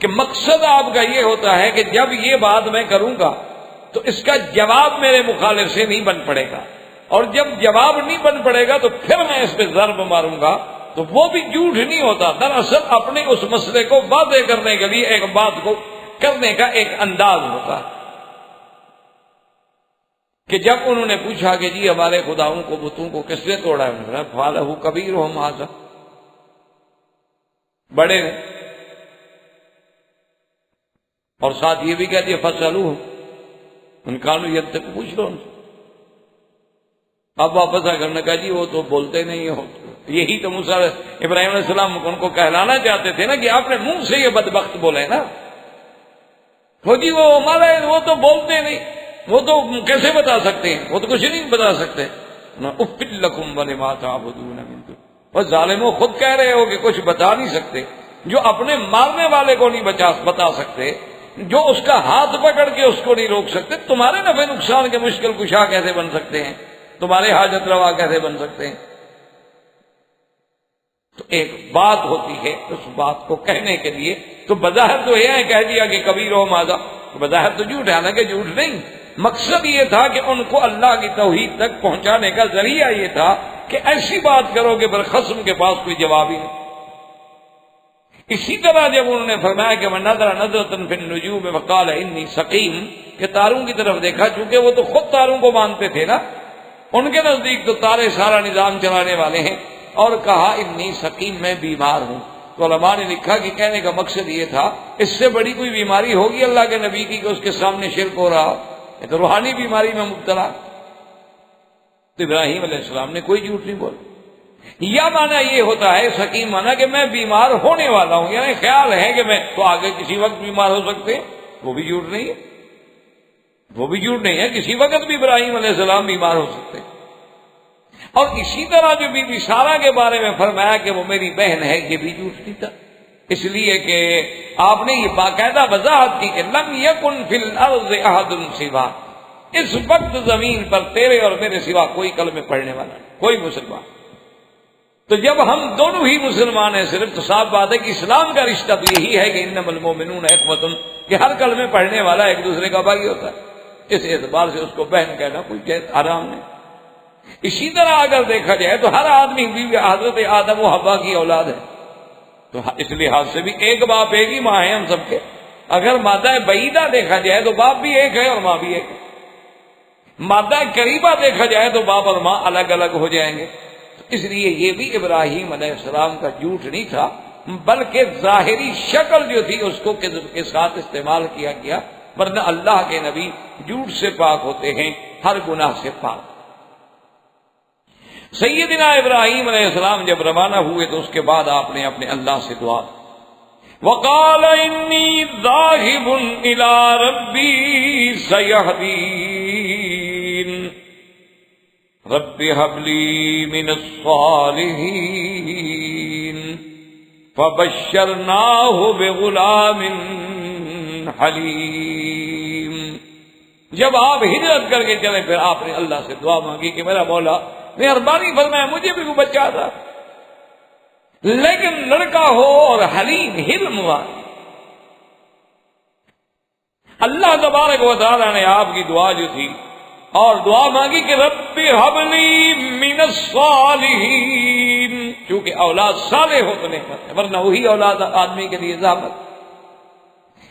کہ مقصد آپ کا یہ ہوتا ہے کہ جب یہ بات میں کروں گا تو اس کا جواب میرے مخالف سے نہیں بن پڑے گا، اور جب جواب نہیں بن پڑے گا تو پھر میں اس پہ ضرب ماروں گا، تو وہ بھی جھوٹ نہیں ہوتا، دراصل اپنے اس مسئلے کو واضح کرنے کے لیے ایک بات کو کرنے کا ایک انداز ہوتا ہے۔ کہ جب انہوں نے پوچھا کہ جی ہمارے خداؤں کو بتوں کو کس نے توڑا ہے، انہوں نے کہا فَعَلَهُ كَبِيرُهُمْ هَٰذَا، بڑے نے، اور ساتھ یہ بھی کہہ دیا فَاسْأَلُوهُمْ إِن كَانُوا يَنطِقُونَ، پوچھ لو ان سے۔ اب واپس آ کر نے کہا جی وہ تو بولتے نہیں ہو، یہی تو موسیٰ ابراہیم علیہ السلام ان کو کہلانا چاہتے تھے نا کہ آپ نے منہ سے یہ بدبخت بولے نا، وہ جی وہ ہمارے وہ تو بولتے نہیں، وہ تو کیسے بتا سکتے ہیں، وہ تو کچھ نہیں بتا سکتے۔ اُفٍّ لَكُمْ وَلِمَا تَعْبُدُونَ مِن دُونِ، اور ظالموں خود کہہ رہے ہو کہ کچھ بتا نہیں سکتے، جو اپنے مارنے والے کو نہیں بتا سکتے، جو اس کا ہاتھ پکڑ کے اس کو نہیں روک سکتے، تمہارے نفع نقصان کے مشکل کشا کیسے بن سکتے ہیں، تمہارے حاجت روا کیسے بن سکتے ہیں؟ تو ایک بات ہوتی ہے، اس بات کو کہنے کے لیے تو بظاہر تو یہ ہے کہہ دیا کہ کبیرہم ھذا، بظاہر تو جھوٹ ہے، حالانکہ جھوٹ نہیں، مقصد یہ تھا کہ ان کو اللہ کی توحید تک پہنچانے کا ذریعہ یہ تھا کہ ایسی بات کرو کہ برخصم کے پاس کوئی جواب ہی نہیں۔ اسی طرح جب انہوں نے فرمایا کہ من نظر نظرۃ فی النجوم فقال انی سقیم، کہ تاروں کی طرف دیکھا، چونکہ وہ تو خود تاروں کو مانتے تھے نا، ان کے نزدیک تو تارے سارا نظام چلانے والے ہیں، اور کہا انی سقیم، میں بیمار ہوں۔ تو علماء نے لکھا کہ کہنے کا مقصد یہ تھا اس سے بڑی کوئی بیماری ہوگی اللہ کے نبی کی کہ اس کے سامنے شرک ہو رہا، یہ تو روحانی بیماری میں مبتلا۔ تو ابراہیم علیہ السلام نے کوئی جھوٹ نہیں بولا۔ یا معنی یہ ہوتا ہے سقیم معنی کہ میں بیمار ہونے والا ہوں، یعنی خیال ہے کہ میں تو آگے کسی وقت بیمار ہو سکتے ہیں، وہ بھی جھوٹ نہیں ہے، وہ بھی جھوٹ نہیں ہے، کسی وقت بھی ابراہیم علیہ السلام بیمار ہو سکتے ہیں۔ اور اسی طرح جو بی بی سارہ کے بارے میں فرمایا کہ وہ میری بہن ہے، یہ بھی جھوٹ نہیں تھا، اس لیے کہ آپ نے یہ باقاعدہ وضاحت کی کہ لم یکن فی الارض احد سوا، اس وقت زمین پر تیرے اور میرے سوا کوئی کلمے پڑھنے والا نہیں، کوئی مسلمان۔ تو جب ہم دونوں ہی مسلمان ہیں صرف، تو صاف بات ہے کہ اسلام کا رشتہ تو یہی ہے کہ انما المؤمنون اخوۃ، کہ ہر کلمے پڑھنے والا ایک دوسرے کا بھائی ہوتا ہے، اس اعتبار سے اس کو بہن کہنا کوئی حرام نہیں۔ اسی طرح اگر دیکھا جائے تو ہر آدمی بھی حضرت آدم و حوا کی اولاد ہے، تو اس لحاظ سے بھی ایک باپ ایک ہی ماں ہے ہم سب کے۔ اگر مادہ بعیدہ دیکھا جائے تو باپ بھی ایک ہے اور ماں بھی ایک ہے، مادہ قریبہ دیکھا جائے تو باپ اور ماں الگ الگ ہو جائیں گے۔ اس لیے یہ بھی ابراہیم علیہ السلام کا جھوٹ نہیں تھا، بلکہ ظاہری شکل جو تھی اس کو کذب کے ساتھ استعمال کیا گیا، ورنہ اللہ کے نبی جھوٹ سے پاک ہوتے ہیں، ہر گناہ سے پاک۔ سیدنا ابراہیم علیہ السلام جب روانہ ہوئے تو اس کے بعد آپ نے اپنے اللہ سے دعا، وقال انی ذاہب الی ربی سیہدین رب هب لی من الصالحین فبشرناہ بغلام حلیم۔ جب آپ ہجرت کر کے چلے پھر آپ نے اللہ سے دعا مانگی کہ میرا مولا مہربانی فرمائے مجھے بھی وہ بچہ تھا، لیکن لڑکا ہو اور حلیم حلم والا۔ اللہ تبارک و تعالیٰ نے آپ کی دعا جو تھی اور دعا مانگی کہ رب ہب لی من الصالحین، چونکہ اولاد صالح ہو تو نعمت ہے، ورنہ وہی اولاد آدمی کے لیے زحمت۔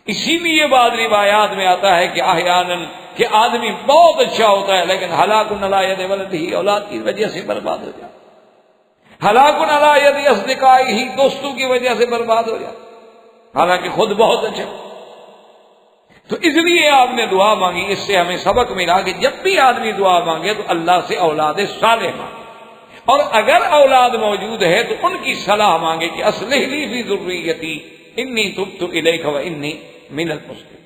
اسی لیے بعض روایات میں آتا ہے کہ احیاناً کہ آدمی بہت اچھا ہوتا ہے لیکن ہلاک علی ید ولدہ، اولاد کی وجہ سے برباد ہو جائے، ہلاک علی ید اصدقائہ، دوستوں کی وجہ سے برباد ہو جائے، حالانکہ خود بہت اچھا۔ تو اس لیے آپ نے دعا مانگی۔ اس سے ہمیں سبق ملا کہ جب بھی آدمی دعا مانگے تو اللہ سے اولاد صالح مانگے، اور اگر اولاد موجود ہے تو ان کی صلاح مانگے کہ اصلح لی فی ذریتی انی تبت الیک و انی من المسلمین۔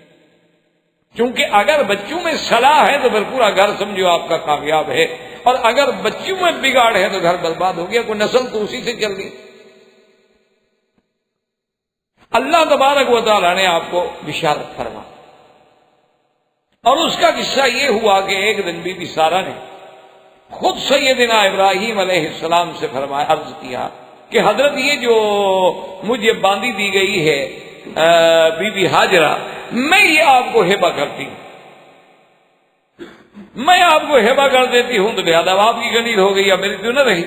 چونکہ اگر بچوں میں صلاح ہے تو پھر پورا گھر سمجھو آپ کا کامیاب ہے، اور اگر بچوں میں بگاڑ ہے تو گھر برباد ہو گیا، کوئی نسل تو اسی سے چل گئی۔ اللہ تبارک و تعالیٰ نے آپ کو بشارت فرما، اور اس کا قصہ یہ ہوا کہ ایک دن بی بی سارہ نے خود سیدنا ابراہیم علیہ السلام سے فرمایا، عرض کیا کہ حضرت یہ جو مجھے باندھی دی گئی ہے بی بی ہاجرہ، میں یہ آپ کو ہبہ کرتی ہوں، میں آپ کو ہبہ کر دیتی ہوں، تو لہذا آپ کی گنیر ہو گئی یا میری تو نہ رہی،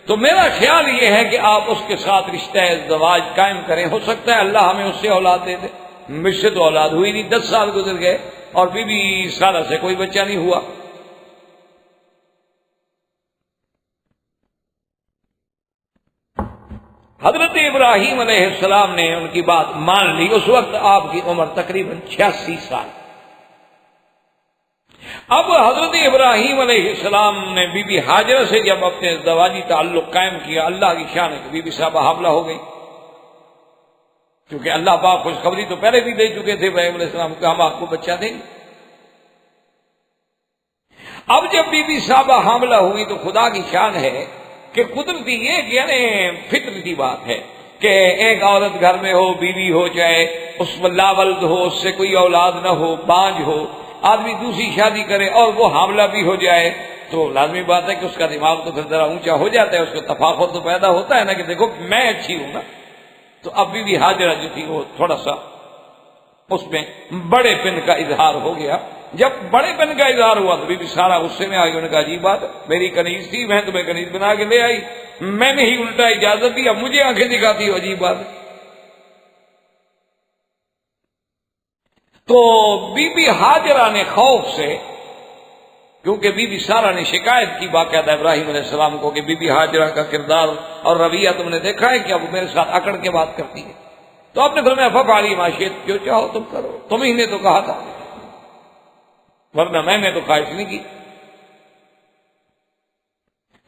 تو میرا خیال یہ ہے کہ آپ اس کے ساتھ رشتہ ازدواج قائم کریں، ہو سکتا ہے اللہ ہمیں اس سے اولاد دے دے۔ مجھ سے تو اولاد ہوئی نہیں، 10 سال گزر گئے اور بی بی سارہ سے کوئی بچہ نہیں ہوا۔ حضرت ابراہیم علیہ السلام نے ان کی بات مان لی۔ اس وقت آپ کی عمر تقریباً 86 سال۔ اب حضرت ابراہیم علیہ السلام نے بی بی ہاجرہ سے جب اپنے ازدواجی تعلق قائم کیا، اللہ کی شان ہے کہ بی بی صاحبہ حاملہ ہو گئی، کیونکہ اللہ پاک خوشخبری تو پہلے بھی دے چکے تھے ابراہیم علیہ السلام کو، ہم آپ کو بچہ دیں گے۔ اب جب بی بی صاحبہ حاملہ ہوئی تو خدا کی شان ہے کہ قدرتی یہ یعنی فطرتی بات ہے کہ ایک عورت گھر میں ہو، بیوی ہو، چاہے اس میں لاولد ہو، اس سے کوئی اولاد نہ ہو، بانجھ ہو، آدمی دوسری شادی کرے اور وہ حاملہ بھی ہو جائے تو لازمی بات ہے کہ اس کا دماغ تو پھر ذرا اونچا ہو جاتا ہے، اس کو تفاخر تو پیدا ہوتا ہے نا کہ دیکھو میں اچھی ہوں نا۔ تو اب بی بی ہاجرہ جو تھی وہ تھوڑا سا اس میں بڑے پن کا اظہار ہو گیا۔ جب بڑے پن کا اظہار ہوا تو بی بی سارہ غصے میں آ گئی، انہوں نے کہا عجیب بات، میری کنیز تھی، میں تمہیں کنیز بنا کے لے آئی، میں نے ہی الٹا اجازت دی، اب مجھے آنکھیں دکھاتی ہو، عجیب بات۔ تو بی بی ہاجرہ نے خوف سے، کیونکہ بی بی سارہ نے شکایت کی باقاعدہ ابراہیم علیہ السلام کو کہ بی بی ہاجرہ کا کردار اور رویہ تم نے دیکھا ہے کہ اب میرے ساتھ اکڑ کے بات کرتی ہے. تو آپ نے فرمایا ففعلی ما شئت، جو چاہو تم کرو، تم ہی نے تو کہا تھا، ورنہ میں نے تو خواہش نہیں کی.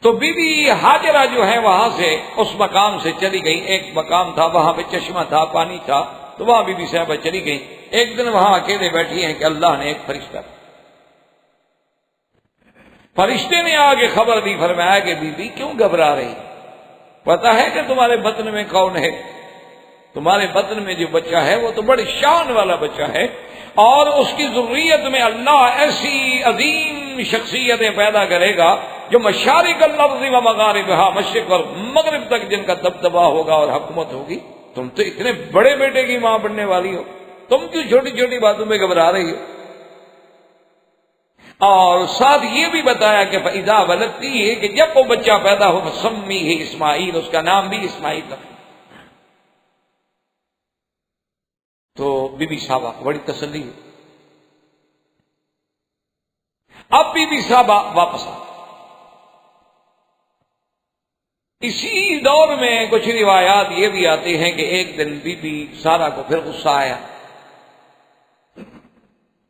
تو بی بی ہاجرہ جو ہے وہاں سے اس مقام سے چلی گئی. ایک مقام تھا وہاں پہ چشمہ تھا، پانی تھا، تو وہاں بی بی صاحبہ چلی گئی. ایک دن وہاں اکیلے بیٹھی ہیں کہ اللہ نے ایک فرشتے نے آگے خبر دی، فرمایا کہ بی بی کیوں گھبرا رہی، پتا ہے کہ تمہارے بطن میں کون ہے؟ تمہارے بطن میں جو بچہ ہے وہ تو بڑی شان والا بچہ ہے، اور اس کی ذریت میں اللہ ایسی عظیم شخصیتیں پیدا کرے گا جو مشارق الارض و مغاربہا، مشرق اور مغرب تک جن کا دبدبا ہوگا اور حکومت ہوگی. تم تو اتنے بڑے بیٹے کی ماں بننے والی ہو، تم کیوں چھوٹی چھوٹی باتوں میں گھبرا رہی ہو؟ اور ساتھ یہ بھی بتایا کہ فَإِذَا وَلَدْتِهِ، کہ جب وہ بچہ پیدا ہو فَسَمِّيهِ اسماعیل، اس کا نام بھی اسماعیل رکھنا. تو بی بی صاحبہ کو بڑی تسلی ہوئی. اب بی بی صاحبہ واپس آ. اسی دور میں کچھ روایات یہ بھی آتی ہیں کہ ایک دن بی بی سارہ کو پھر غصہ آیا.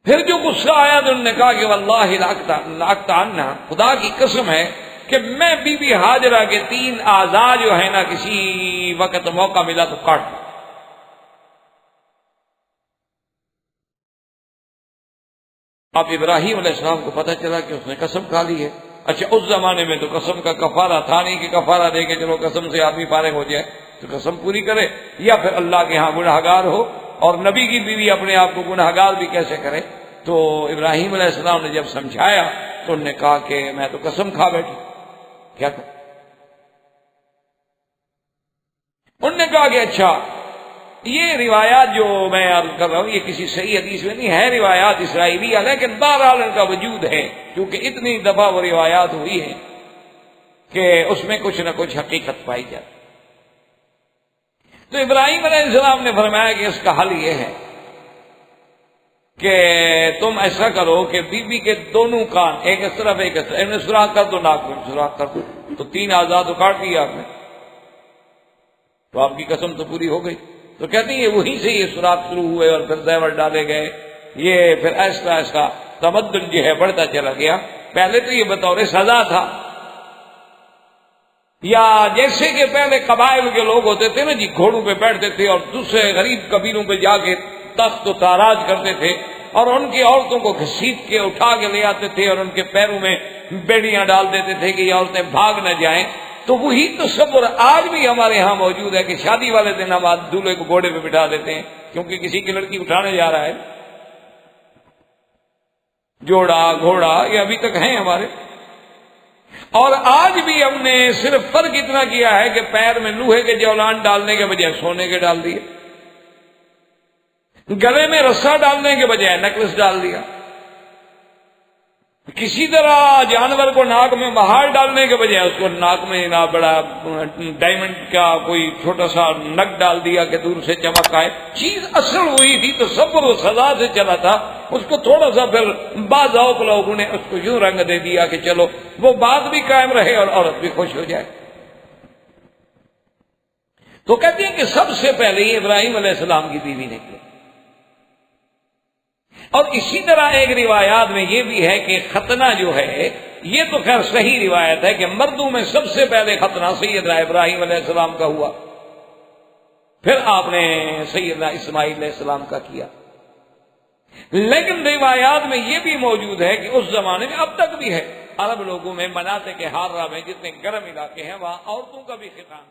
پھر جو غصہ آیا تو انہوں نے کہا کہ واللہ لاقطعن، خدا کی قسم ہے کہ میں بی بی ہاجرہ کے 3 اعضاء جو ہے نا کسی وقت موقع ملا تو کاٹ دوں. اب ابراہیم علیہ السلام کو پتہ چلا کہ اس نے قسم کھا لی ہے. اچھا اس زمانے میں تو قسم کا کفارہ تھا نہیں کہ کفارہ دے کے چلو قسم سے آدمی فارغ ہو جائے، تو قسم پوری کرے، یا پھر اللہ کے ہاں گناہگار ہو، اور نبی کی بیوی اپنے آپ کو گناہگار بھی کیسے کرے. تو ابراہیم علیہ السلام نے جب سمجھایا تو انہوں نے کہا کہ میں تو قسم کھا بیٹھی. کیا کہ انہوں نے کہا کہ اچھا یہ روایات جو میں عرض کر رہا ہوں یہ کسی صحیح حدیث میں نہیں ہے، روایات اسرائیلی ہے، لیکن بہرحال ان کا وجود ہے کیونکہ اتنی دفعہ وہ روایات ہوئی ہیں کہ اس میں کچھ نہ کچھ حقیقت پائی جاتی. تو ابراہیم علیہ السلام نے فرمایا کہ اس کا حل یہ ہے کہ تم ایسا کرو کہ بی بی کے دونوں کان، ایک اس طرف ایک اس طرف، انہیں سوراخ کر دو، ناک میں سوراخ کر دو. تو 3 اعضاء تو کاٹ دیا آپ نے، تو آپ کی قسم تو پوری ہو گئی. تو کہتے ہیں وہیں سے یہ سوراخ شروع ہوئے اور پھر زیور ڈالے گئے. یہ پھر ایسا ایسا تمدن جو ہے بڑھتا چلا گیا. پہلے تو یہ بطور سزا تھا، یا جیسے کہ پہلے قبائل کے لوگ ہوتے تھے نا جی، گھوڑوں پہ بیٹھتے تھے اور دوسرے غریب قبیلوں پہ جا کے تخت و تاراج کرتے تھے اور ان کی عورتوں کو گھسیٹ کے اٹھا کے لے آتے تھے اور ان کے پیروں میں بیڑیاں ڈال دیتے تھے کہ یہ عورتیں بھاگ نہ جائیں. تو وہی تصور آج بھی ہمارے ہاں موجود ہے کہ شادی والے دن ہم دولہے کو گھوڑے پہ بٹھا دیتے ہیں کیونکہ کسی کی لڑکی اٹھانے جا رہا ہے. جوڑا گھوڑا یہ ابھی تک ہیں ہمارے. اور آج بھی ہم نے صرف فرق اتنا کیا ہے کہ پیر میں لوہے کے جولان ڈالنے کے بجائے سونے کے ڈال دیے، گلے میں رسا ڈالنے کے بجائے نیکلس ڈال دیا، کسی طرح جانور کو ناک میں مہار ڈالنے کے بجائے اس کو ناک میں نہ بڑا ڈائمنڈ کا کوئی چھوٹا سا نگ ڈال دیا کہ دور سے چمک آئے. چیز اصل ہوئی تھی تو تصور و سزا سے چلا تھا، اس کو تھوڑا سا پھر بعض اوق لوگوں نے اس کو یوں رنگ دے دیا کہ چلو وہ بات بھی قائم رہے اور عورت بھی خوش ہو جائے. تو کہتے ہیں کہ سب سے پہلے یہ ابراہیم علیہ السلام کی بیوی نکلی. اور اسی طرح ایک روایات میں یہ بھی ہے کہ ختنہ جو ہے یہ تو خیر صحیح روایت ہے کہ مردوں میں سب سے پہلے ختنہ سیدنا ابراہیم علیہ السلام کا ہوا، پھر آپ نے سیدنا اسماعیل علیہ السلام کا کیا. لیکن روایات میں یہ بھی موجود ہے کہ اس زمانے میں اب تک بھی ہے عرب لوگوں میں مناطق حارہ میں جتنے گرم علاقے ہیں وہاں عورتوں کا بھی ختان